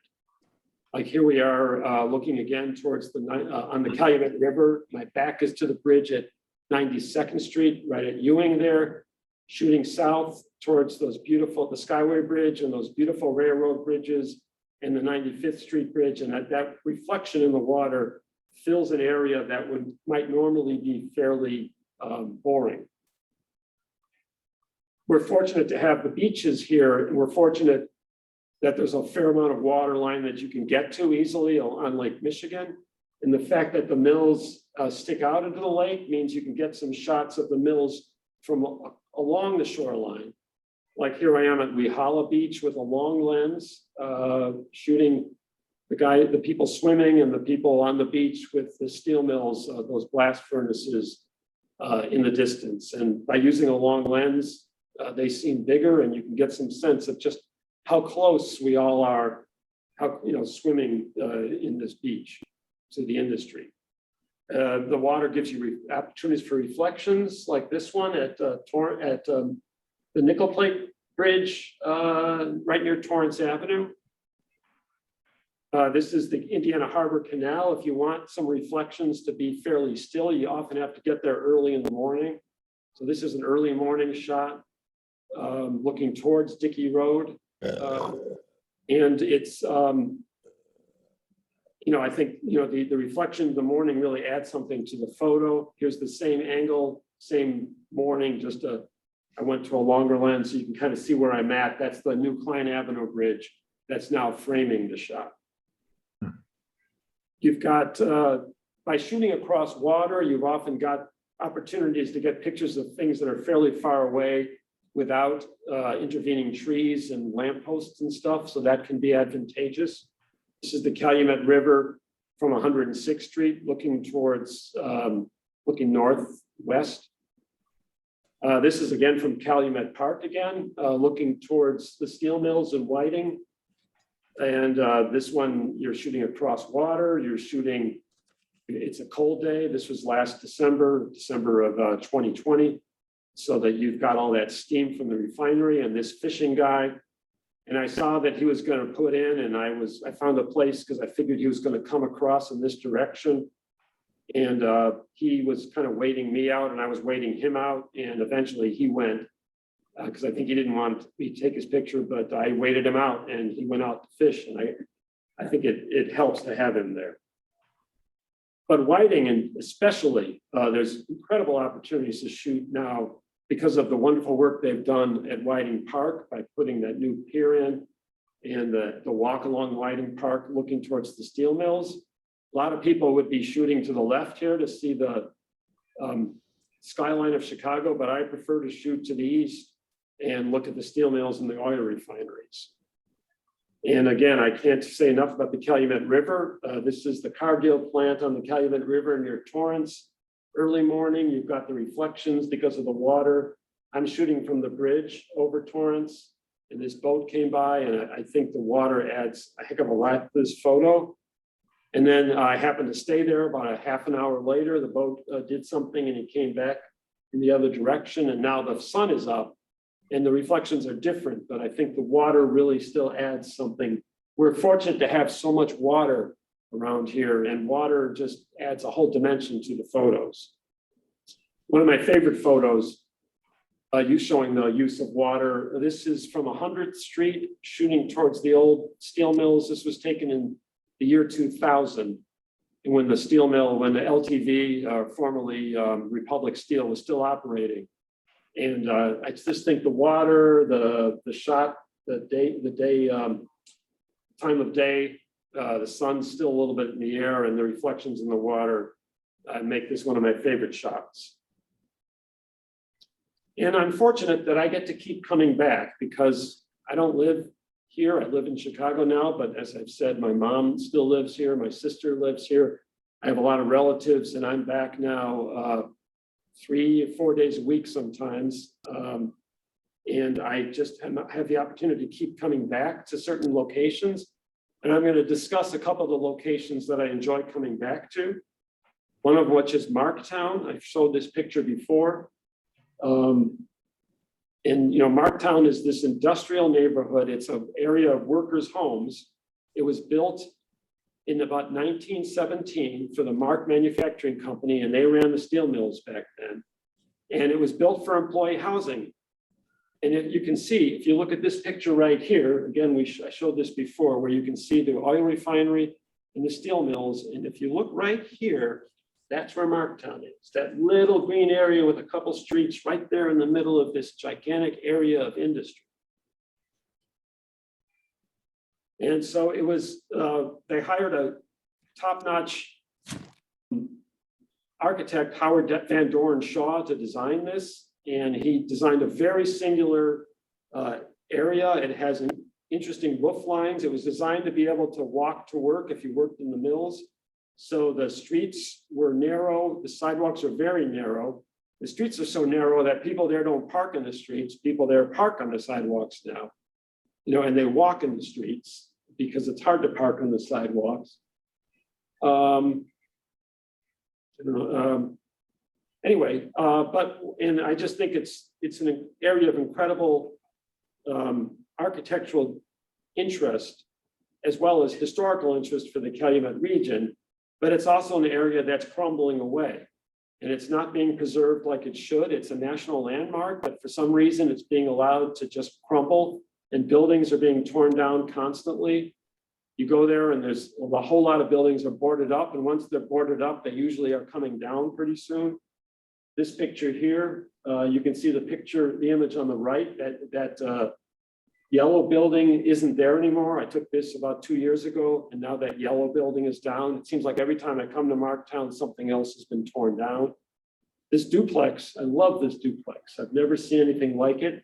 Like here we are looking again towards on the Calumet River. My back is to the bridge at 92nd Street, right at Ewing there, shooting south towards the Skyway Bridge and those beautiful railroad bridges and the 95th Street Bridge. And that reflection in the water fills an area that might normally be fairly boring. We're fortunate to have the beaches here, and we're fortunate that there's a fair amount of water line that you can get to easily on Lake Michigan. And the fact that the mills stick out into the lake means you can get some shots of the mills from along the shoreline. Like here I am at Wehala Beach with a long lens, shooting the people swimming and the people on the beach with the steel mills, those blast furnaces in the distance. And by using a long lens, they seem bigger, and you can get some sense of just how close we all are, swimming in this beach to the industry. The water gives you opportunities for reflections, like this one at the Nickel Plate Bridge, right near Torrance Avenue. This is the Indiana Harbor Canal. If you want some reflections to be fairly still, you often have to get there early in the morning. So this is an early morning shot looking towards Dickey Road. And it's, I think, the reflection of the morning really adds something to the photo. Here's the same angle, same morning, I went to a longer lens so you can kind of see where I'm at. That's the new Klein Avenue Bridge that's now framing the shot. You've got, by shooting across water, you've often got opportunities to get pictures of things that are fairly far away. without intervening trees and lampposts and stuff, so that can be advantageous. This is the Calumet River from 106th Street, looking towards, looking northwest. This is again from Calumet Park again, looking towards the steel mills and Whiting. And this one, you're shooting across water, you're shooting, it's a cold day. This was last December of 2020. So that you've got all that steam from the refinery and this fishing guy. And I saw that he was going to put in, and I found a place because I figured he was going to come across in this direction. And he was kind of waiting me out and I was waiting him out. And eventually he went because I think he didn't want me to take his picture, but I waited him out and he went out to fish. And I think it helps to have him there. But Whiting, and especially, there's incredible opportunities to shoot now because of the wonderful work they've done at Whiting Park by putting that new pier in and the walk along Whiting Park looking towards the steel mills. A lot of people would be shooting to the left here to see the skyline of Chicago, but I prefer to shoot to the east and look at the steel mills and the oil refineries. And again, I can't say enough about the Calumet River. This is the Cargill plant on the Calumet River near Torrance. Early morning, you've got the reflections because of the water. I'm shooting from the bridge over Torrance, and this boat came by, and I think the water adds a heck of a lot to this photo. And then I happened to stay there about a half an hour later. The boat did something, and he came back in the other direction, and now the sun is up, and the reflections are different, but I think the water really still adds something. We're fortunate to have so much water around here, and water just adds a whole dimension to the photos. One of my favorite photos, you showing the use of water. This is from 100th Street, shooting towards the old steel mills. This was taken in the year 2000, and when the steel mill, when the LTV, formerly Republic Steel, was still operating. And I just think the water, the shot, the time of day, the sun's still a little bit in the air, and the reflections in the water make this one of my favorite shots. And I'm fortunate that I get to keep coming back because I don't live here. I live in Chicago now, but as I've said, my mom still lives here. My sister lives here. I have a lot of relatives, and I'm back now 3 or 4 days a week sometimes. And I just have the opportunity to keep coming back to certain locations. And I'm going to discuss a couple of the locations that I enjoy coming back to. One of which is Marktown. I've showed this picture before. And Marktown is this industrial neighborhood. It's an area of workers' homes. It was built in about 1917 for the Mark Manufacturing Company, and they ran the steel mills back then. And it was built for employee housing. And you can see, if you look at this picture right here, again, I showed this before, where you can see the oil refinery and the steel mills. And if you look right here, that's where Marktown is. That little green area with a couple streets right there in the middle of this gigantic area of industry. And so it was, they hired a top-notch architect, Howard Van Doren Shaw, to design this. And he designed a very singular area. It has interesting roof lines. It was designed to be able to walk to work if you worked in the mills. So the streets were narrow. The sidewalks are very narrow. The streets are so narrow that people there don't park in the streets. People there park on the sidewalks now, and they walk in the streets because it's hard to park on the sidewalks. Anyway, and I just think it's an area of incredible architectural interest, as well as historical interest for the Calumet region, but it's also an area that's crumbling away. And it's not being preserved like it should. It's a national landmark, but for some reason it's being allowed to just crumble, and buildings are being torn down constantly. You go there and there's a whole lot of buildings are boarded up, and once they're boarded up, they usually are coming down pretty soon. This picture here, you can see the image on the right, that yellow building isn't there anymore. I took this about 2 years ago, and now that yellow building is down. It seems like every time I come to Marktown, something else has been torn down. This duplex, I love this duplex. I've never seen anything like it.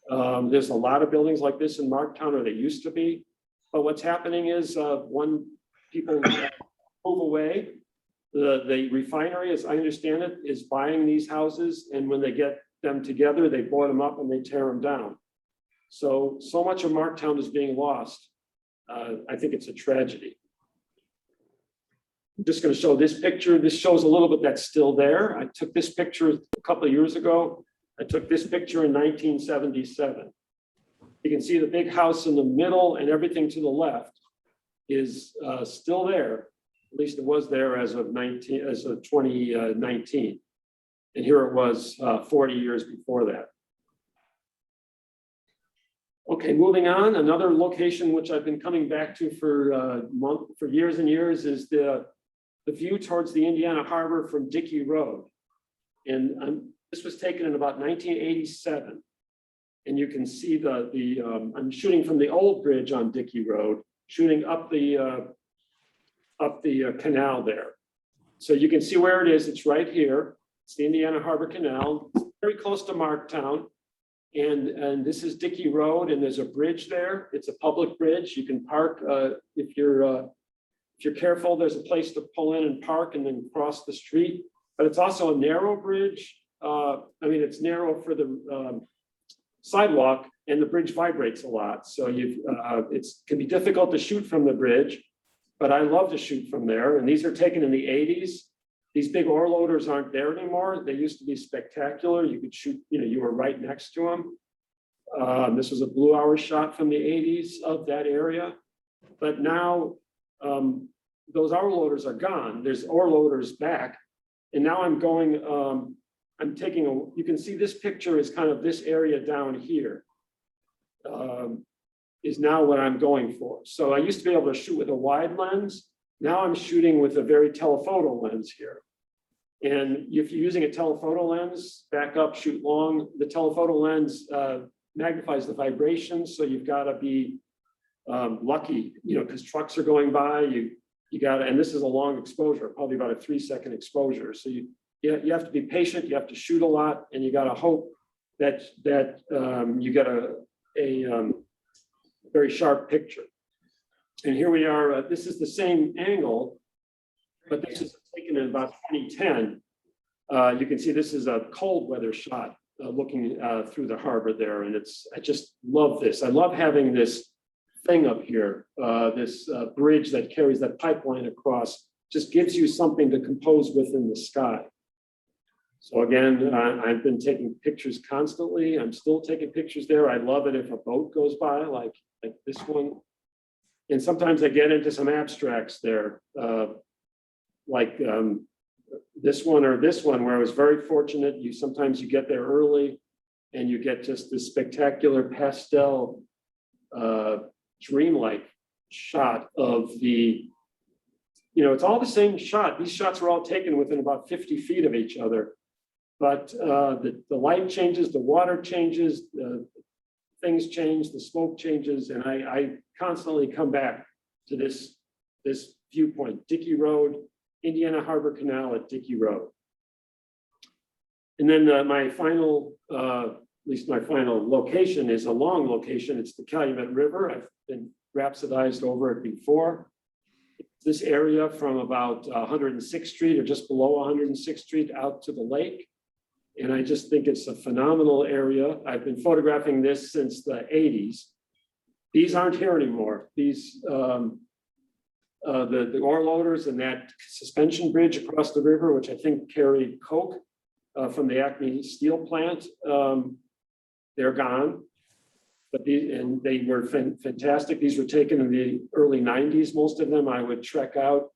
There's a lot of buildings like this in Marktown, or they used to be. But what's happening is when people move away, the refinery, as I understand it, is buying these houses. And when they get them together, they board them up and they tear them down. So much of Marktown is being lost. I think it's a tragedy. I'm just going to show this picture. This shows a little bit that's still there. I took this picture a couple of years ago. I took this picture in 1977. You can see the big house in the middle and everything to the left is still there. At least it was there as of 2019. And here it was 40 years before that. Okay, moving on. Another location which I've been coming back to for years and years is the view towards the Indiana Harbor from Dickey Road. And this was taken in about 1987. And you can see I'm shooting from the old bridge on Dickey Road, shooting up the canal there. So you can see where it is. It's right here. It's the Indiana Harbor Canal, it's very close to Marktown. And this is Dickey Road, and there's a bridge there. It's a public bridge. You can park if you're careful. There's a place to pull in and park and then cross the street. But it's also a narrow bridge. It's narrow for the sidewalk, and the bridge vibrates a lot. So it can be difficult to shoot from the bridge, but I love to shoot from there. And these are taken in the 80s. These big ore loaders aren't there anymore. They used to be spectacular. You could shoot, you were right next to them. This was a blue hour shot from the 80s of that area. But now those ore loaders are gone. There's ore loaders back. And now I'm going, you can see this picture is kind of this area down here is now what I'm going for. So I used to be able to shoot with a wide lens. Now I'm shooting with a very telephoto lens here. And if you're using a telephoto lens, back up, shoot long, the telephoto lens magnifies the vibrations. So you've got to be lucky, because trucks are going by, you got to, and this is a long exposure, probably about a 3-second exposure. So you have to be patient, you have to shoot a lot, and you got to hope that you get a very sharp picture. And here we are, this is the same angle, but this is taken in about 2010. You can see this is a cold weather shot looking through the harbor there. And I just love this. I love having this thing up here, this bridge that carries that pipeline across, just gives you something to compose with in the sky. So again, I've been taking pictures constantly. I'm still taking pictures there. I love it if a boat goes by like this one. And sometimes I get into some abstracts there, like this one or this one, where I was very fortunate. Sometimes you get there early and you get just this spectacular pastel, dreamlike shot of it's all the same shot. These shots were all taken within about 50 feet of each other. But the light changes, the water changes, things change, the smoke changes, and I constantly come back to this viewpoint, Dickey Road, Indiana Harbor Canal at Dickey Road. And then my final location is a long location. It's the Calumet River. I've been rhapsodized over it before. This area from about 106th Street or just below 106th Street out to the lake. And I just think it's a phenomenal area. I've been photographing this since the 80s. These aren't here anymore. These, the ore loaders and that suspension bridge across the river, which I think carried coke from the Acme steel plant, they're gone. But they were fantastic. These were taken in the early 90s, most of them. I would trek out.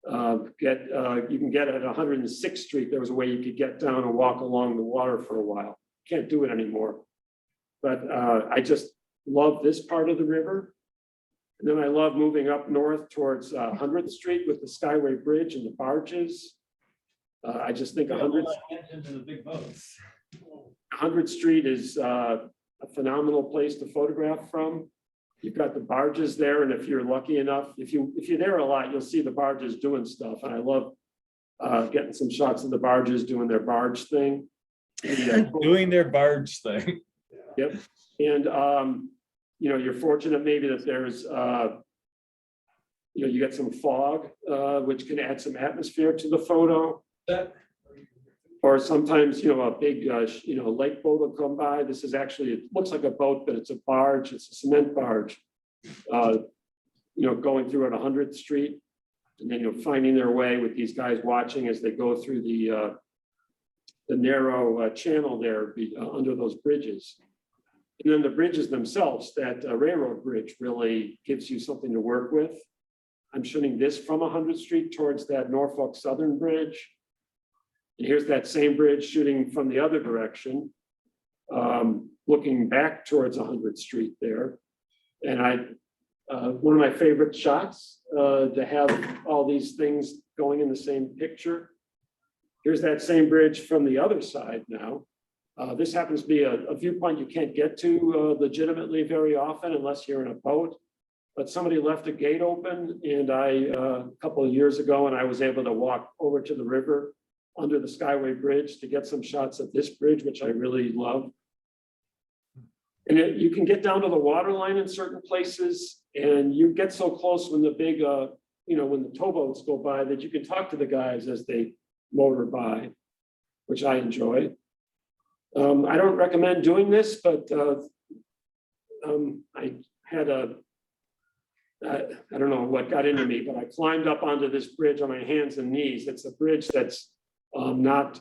You can get at 106th Street. There was a way you could get down and walk along the water for a while. Can't do it anymore. But I just love this part of the river. And then I love moving up north towards 100th Street with the Skyway Bridge and the barges. I just think 100th Street is a phenomenal place to photograph from. You've got the barges there, and if you're lucky enough, if you're there a lot, you'll see the barges doing stuff. And I love getting some shots of the barges doing their barge thing. Doing their barge thing. Yep. And, you're fortunate maybe that there's, you get some fog, which can add some atmosphere to the photo. Or sometimes, a big, lake boat will come by. This is actually, it looks like a boat, but it's a barge. It's a cement barge. Going through at 100th Street. And then, finding their way with these guys watching as they go through the narrow channel there under those bridges. And then the bridges themselves, that railroad bridge really gives you something to work with. I'm shooting this from 100th Street towards that Norfolk Southern Bridge. And here's that same bridge shooting from the other direction, looking back towards 100th Street there. And one of my favorite shots to have all these things going in the same picture. Here's that same bridge from the other side now. This happens to be a viewpoint you can't get to legitimately very often unless you're in a boat. But somebody left a gate open and a couple of years ago, and I was able to walk over to the river under the Skyway Bridge to get some shots of this bridge, which I really love. And you can get down to the water line in certain places, and you get so close when the big, when the towboats go by that you can talk to the guys as they motor by, which I enjoy. I don't recommend doing this, but I had I don't know what got into me, but I climbed up onto this bridge on my hands and knees. It's a bridge that's not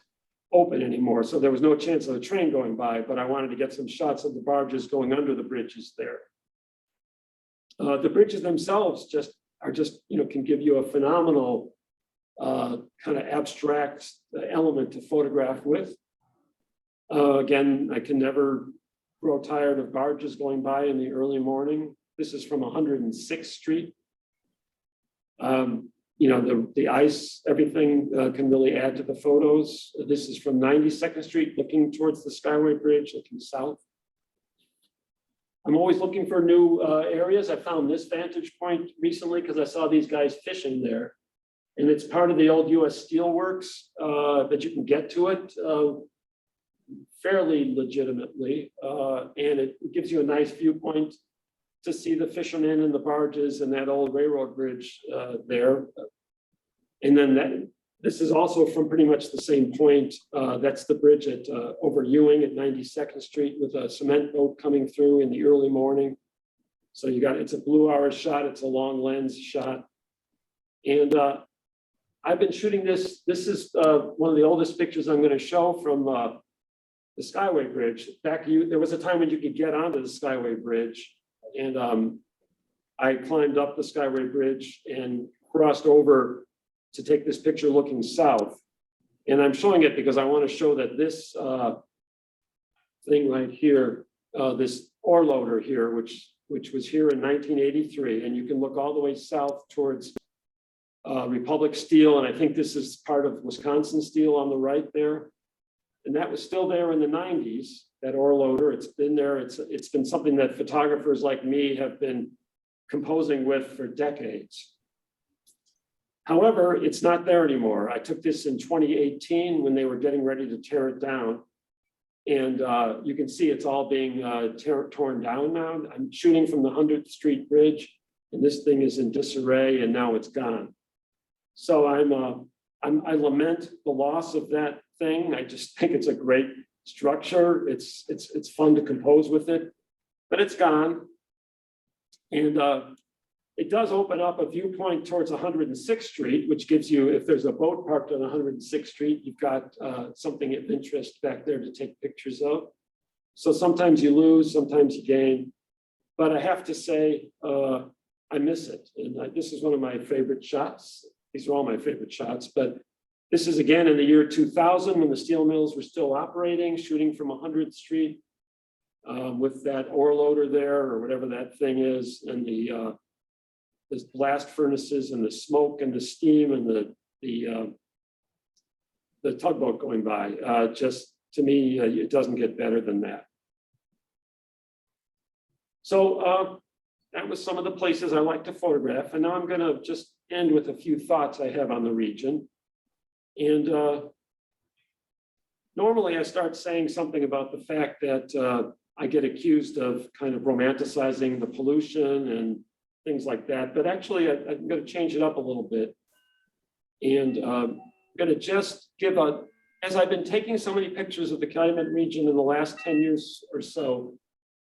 open anymore, so there was no chance of a train going by, but I wanted to get some shots of the barges going under the bridges there. The bridges themselves can give you a phenomenal kind of abstract element to photograph with. Again, I can never grow tired of barges going by in the early morning. This is from 106th Street. The ice, everything can really add to the photos. This is from 92nd Street, looking towards the Skyway Bridge, looking south. I'm always looking for new areas. I found this vantage point recently because I saw these guys fishing there. And it's part of the old US Steel Works that you can get to it fairly legitimately. And it gives you a nice viewpoint to see the fishermen and the barges and that old railroad bridge there. And then this is also from pretty much the same point. That's the bridge at over Ewing at 92nd Street with a cement boat coming through in the early morning. So it's a blue hour shot. It's a long lens shot. And I've been shooting this. This is one of the oldest pictures I'm going to show from the Skyway Bridge. There was a time when you could get onto the Skyway Bridge. And I climbed up the Skyway Bridge and crossed over to take this picture looking south. And I'm showing it because I want to show that this thing right here, this ore loader here, which was here in 1983, and you can look all the way south towards Republic Steel, and I think this is part of Wisconsin Steel on the right there. And that was still there in the 90s, that ore loader. It's been there. It's been something that photographers like me have been composing with for decades. However, it's not there anymore. I took this in 2018 when they were getting ready to tear it down. And you can see it's all being torn down now. I'm shooting from the 100th Street Bridge, and this thing is in disarray, and now it's gone. So I lament the loss of that thing. I just think it's a great structure. It's fun to compose with it, but it's gone. And it does open up a viewpoint towards 106th Street, which gives you, if there's a boat parked on 106th Street, you've got something of interest back there to take pictures of. So sometimes you lose, sometimes you gain. But I have to say, I miss it. And this is one of my favorite shots. These are all my favorite shots, but this is again in the year 2000 when the steel mills were still operating, shooting from 100th Street with that ore loader there or whatever that thing is, and the blast furnaces and the smoke and the steam and the tugboat going by. Just to me, it doesn't get better than that. So that was some of the places I like to photograph, and now I'm going to just end with a few thoughts I have on the region. And normally I start saying something about the fact that I get accused of kind of romanticizing the pollution and things like that, but actually I'm going to change it up a little bit. And I'm going to just give as I've been taking so many pictures of the Calumet region in the last 10 years or so,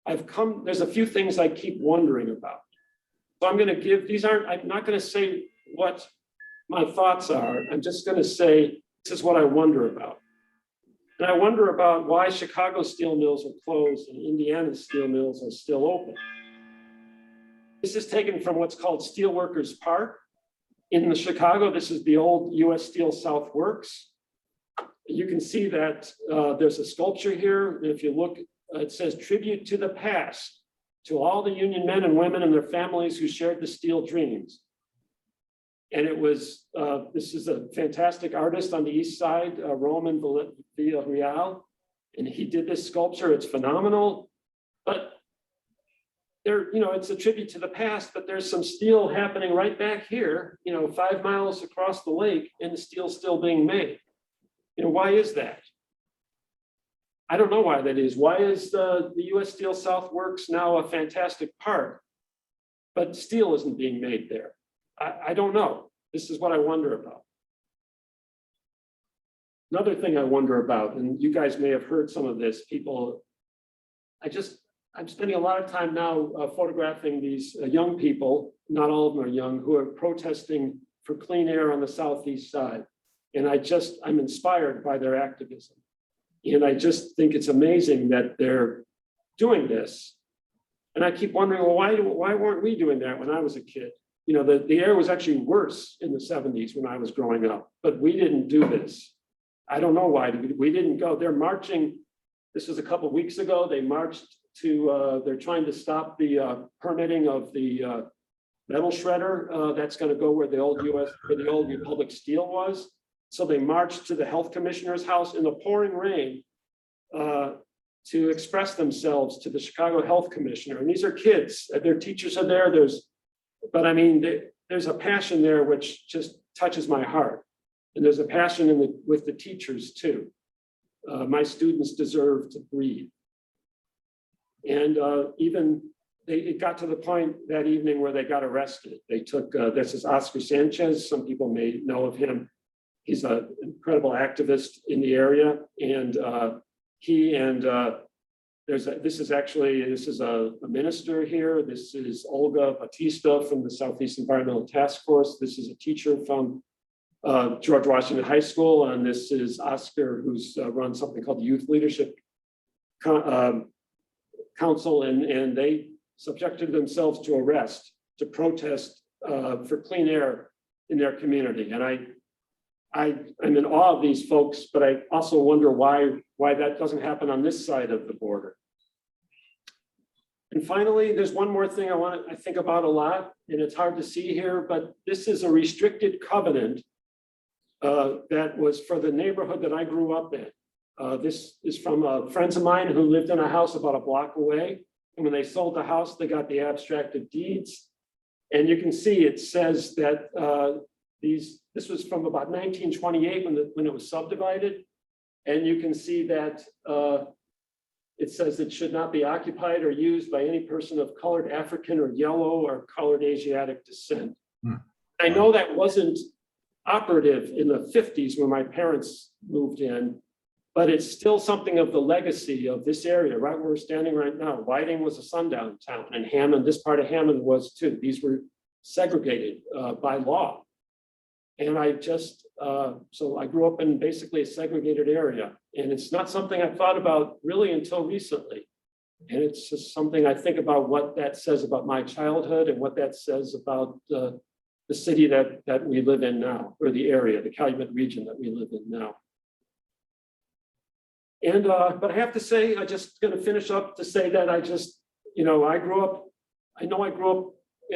there's a few things I keep wondering about. So I'm going to give, I'm not going to say what my thoughts are. I'm just going to say, this is what I wonder about. And I wonder about why Chicago steel mills are closed and Indiana's steel mills are still open. This is taken from what's called Steelworkers Park. In Chicago, this is the old US Steel South Works. You can see that there's a sculpture here. If you look, it says tribute to the past, to all the union men and women and their families who shared the steel dreams. And it was, this is a fantastic artist on the east side, Roman Villarreal, and he did this sculpture. It's phenomenal, but it's a tribute to the past, but there's some steel happening right back here, 5 miles across the lake, and the steel's still being made. Why is that? I don't know why that is. Why is the US Steel South Works now a fantastic park, but steel isn't being made there? I don't know. This is what I wonder about. Another thing I wonder about, and you guys may have heard some of this, I'm spending a lot of time now photographing these young people, not all of them are young, who are protesting for clean air on the southeast side. And I'm inspired by their activism. And I just think it's amazing that they're doing this. And I keep wondering, well, why weren't we doing that when I was a kid? The air was actually worse in the 70s when I was growing up, but we didn't do this. I don't know why we didn't go. They're marching. This was a couple of weeks ago. They marched to, they're trying to stop the permitting of the metal shredder that's going to go where the old Republic Steel was. So they marched to the health commissioner's house in the pouring rain to express themselves to the Chicago health commissioner. And these are kids, their teachers are there. There's a passion there which just touches my heart. And there's a passion with the teachers too. My students deserve to breathe. And it got to the point that evening where they got arrested. They took, this is Oscar Sanchez. Some people may know of him. He's an incredible activist in the area. And this is a minister here. This is Olga Batista from the Southeast Environmental Task Force. This is a teacher from George Washington High School. And this is Oscar, who's run something called the Youth Leadership Council. And they subjected themselves to arrest, to protest for clean air in their community. And I'm in awe of these folks, but I also wonder why that doesn't happen on this side of the border. And finally, there's one more thing I think about a lot, and it's hard to see here, but this is a restricted covenant that was for the neighborhood that I grew up in. This is from friends of mine who lived in a house about a block away. And when they sold the house, they got the abstract of deeds. And you can see it says that this was from about 1928 when it was subdivided. And you can see that it says it should not be occupied or used by any person of colored African or yellow or colored Asiatic descent. I know that wasn't operative in the 50s when my parents moved in, but it's still something of the legacy of this area, right where we're standing right now. Whiting was a sundown town, and Hammond, this part of Hammond was too. These were segregated by law. And so I grew up in basically a segregated area. And it's not something I've thought about really until recently. And it's just something I think about what that says about my childhood and what that says about the city that we live in now, or the area, the Calumet region that we live in now. And, but I have to say, I'm just going to finish up to say that I grew up in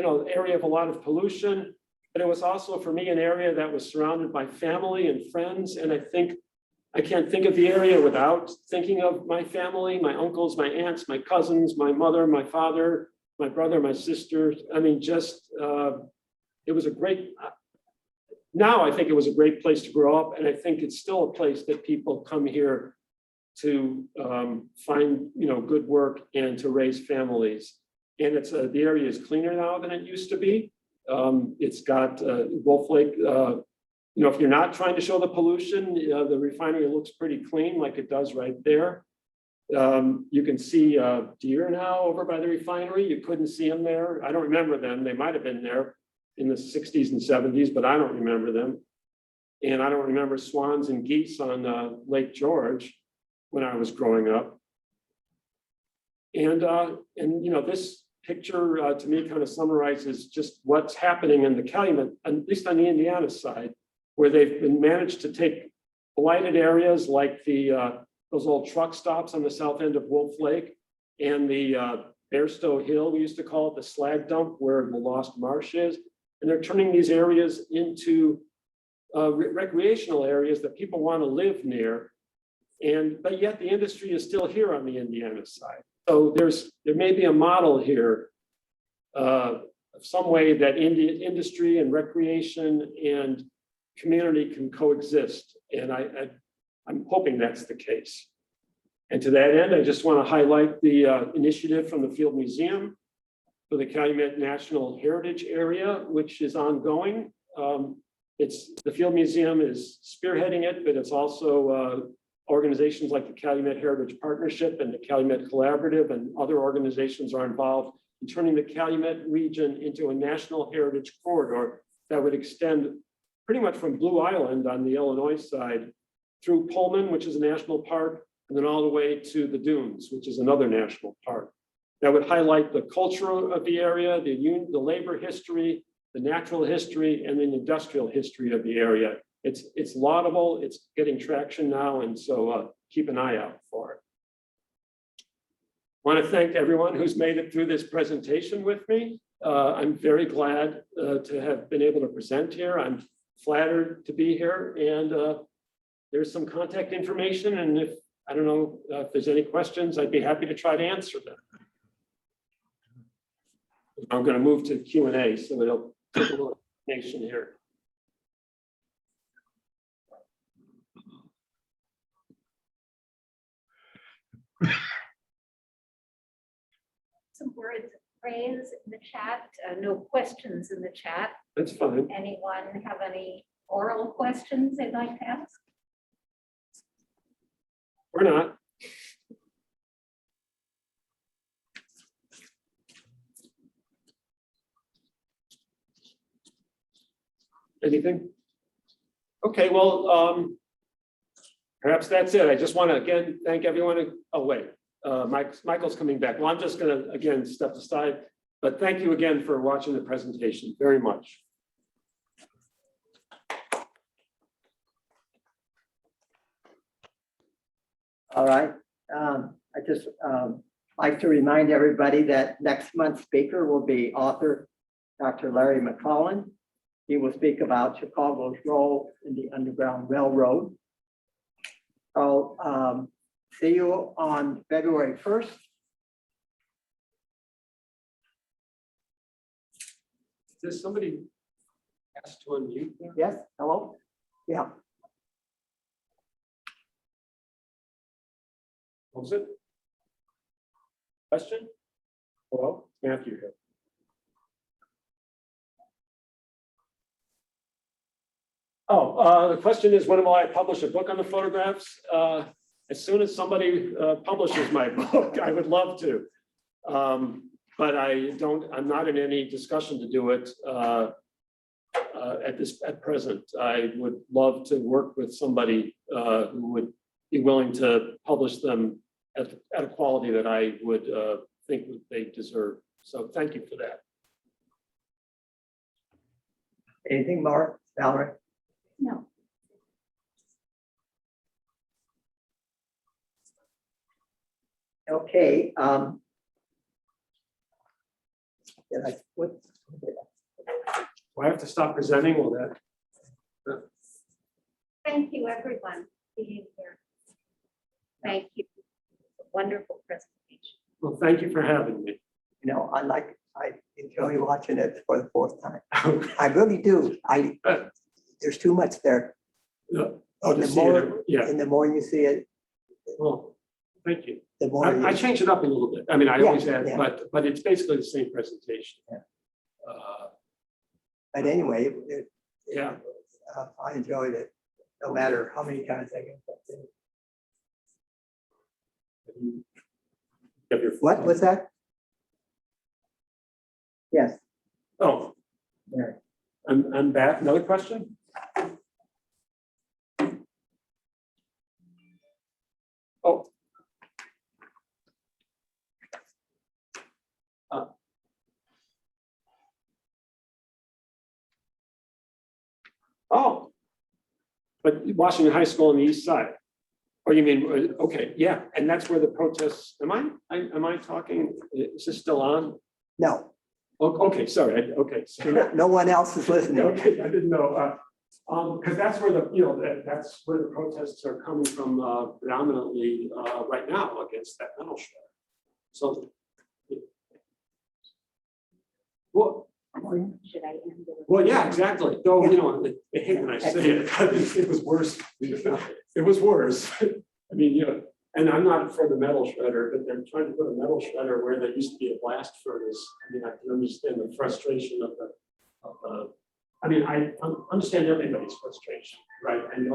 an area of a lot of pollution, but it was also for me an area that was surrounded by family and friends. And I can't think of the area without thinking of my family, my uncles, my aunts, my cousins, my mother, my father, my brother, my sister. I mean, it was now I think it was a great place to grow up. And I think it's still a place that people come here to find, good work and to raise families. And the area is cleaner now than it used to be. It's got Wolf Lake, if you're not trying to show the pollution, the refinery looks pretty clean like it does right there. You can see deer now over by the refinery. You couldn't see them there. I don't remember them. They might have been there in the 60s and 70s, but I don't remember them. And I don't remember swans and geese on Lake George when I was growing up. And this picture to me kind of summarizes just what's happening in the Calumet, at least on the Indiana side, where they've been managed to take blighted areas like those old truck stops on the south end of Wolf Lake and the Bearstow Hill, we used to call it the slag dump where the Lost Marsh is. And they're turning these areas into recreational areas that people want to live near. But yet the industry is still here on the Indiana side. So there may be a model here of some way that industry and recreation and community can coexist. And I'm hoping that's the case. And to that end, I just want to highlight the initiative from the Field Museum for the Calumet National Heritage Area, which is ongoing. The Field Museum is spearheading it, but it's also organizations like the Calumet Heritage Partnership and the Calumet Collaborative and other organizations are involved in turning the Calumet region into a national heritage corridor that would extend pretty much from Blue Island on the Illinois side through Pullman, which is a national park, and then all the way to the Dunes, which is another national park. That would highlight the culture of the area, the labor history, the natural history, and the industrial history of the area. It's laudable, it's getting traction now, and so keep an eye out for it. I want to thank everyone who's made it through this presentation with me. I'm very glad to have been able to present here. I'm flattered to be here, and there's some contact information, and I don't know if there's any questions, I'd be happy to try to answer them. I'm going to move to Q&A, so it'll take a little information here. Some words of praise in the chat, no questions in the chat. That's fine. Anyone have any oral questions they'd like to ask? Or not. Anything? Okay, well, perhaps that's it. I just want to again thank everyone. Oh wait, Michael's coming back. Well, I'm just going to again step aside, but thank you again for watching the presentation very much. All right. I just like to remind everybody that next month's speaker will be author Dr. Larry McCollin. He will speak about Chicago's role in the Underground Railroad. I'll see you on February 1st. Does somebody ask to unmute? Yes, hello? Yeah. What was it? Question? Hello, Matthew here. Oh, the question is, when will I publish a book on the photographs? As soon as somebody publishes my book, I would love to. But I'm not in any discussion to do it at present. I would love to work with somebody who would be willing to publish them at a quality that I would think they deserve. So thank you for that. Anything more, Valerie? No. Okay. Did I put? Do I have to stop presenting? Will that? Thank you, everyone, for being here. Thank you. Wonderful presentation. Well, thank you for having me. You know, I enjoy watching it for the fourth time. I really do. There's too much there. Yeah, And the more you see it, well, thank you. The more, I you- changed it up a little bit. I mean, I Yeah, always had, yeah. but it's basically the same presentation. Yeah. Uh, but anyway, Yeah. I enjoyed it, no matter how many times I get. you have your- What was that? Yes. Oh. Yeah. I'm back. Another question? Oh. Oh. But Washington High School on the east side. Oh, you mean, okay, yeah, and that's where the protests, am I talking, is this still on? No, Oh, okay, sorry, okay. sorry. no one else is listening. Okay, I didn't know, because that's where that's where the protests are coming from predominantly right now against that metal shredder. So. Well, Should I end it? well, yeah, exactly. Though, they hate when I say it, it was worse. It was worse. I mean, and I'm not for the metal shredder, but they're trying to put a metal shredder where there used to be a blast furnace. I mean, I can understand the frustration of the, I mean, I understand everybody's frustration, right? I know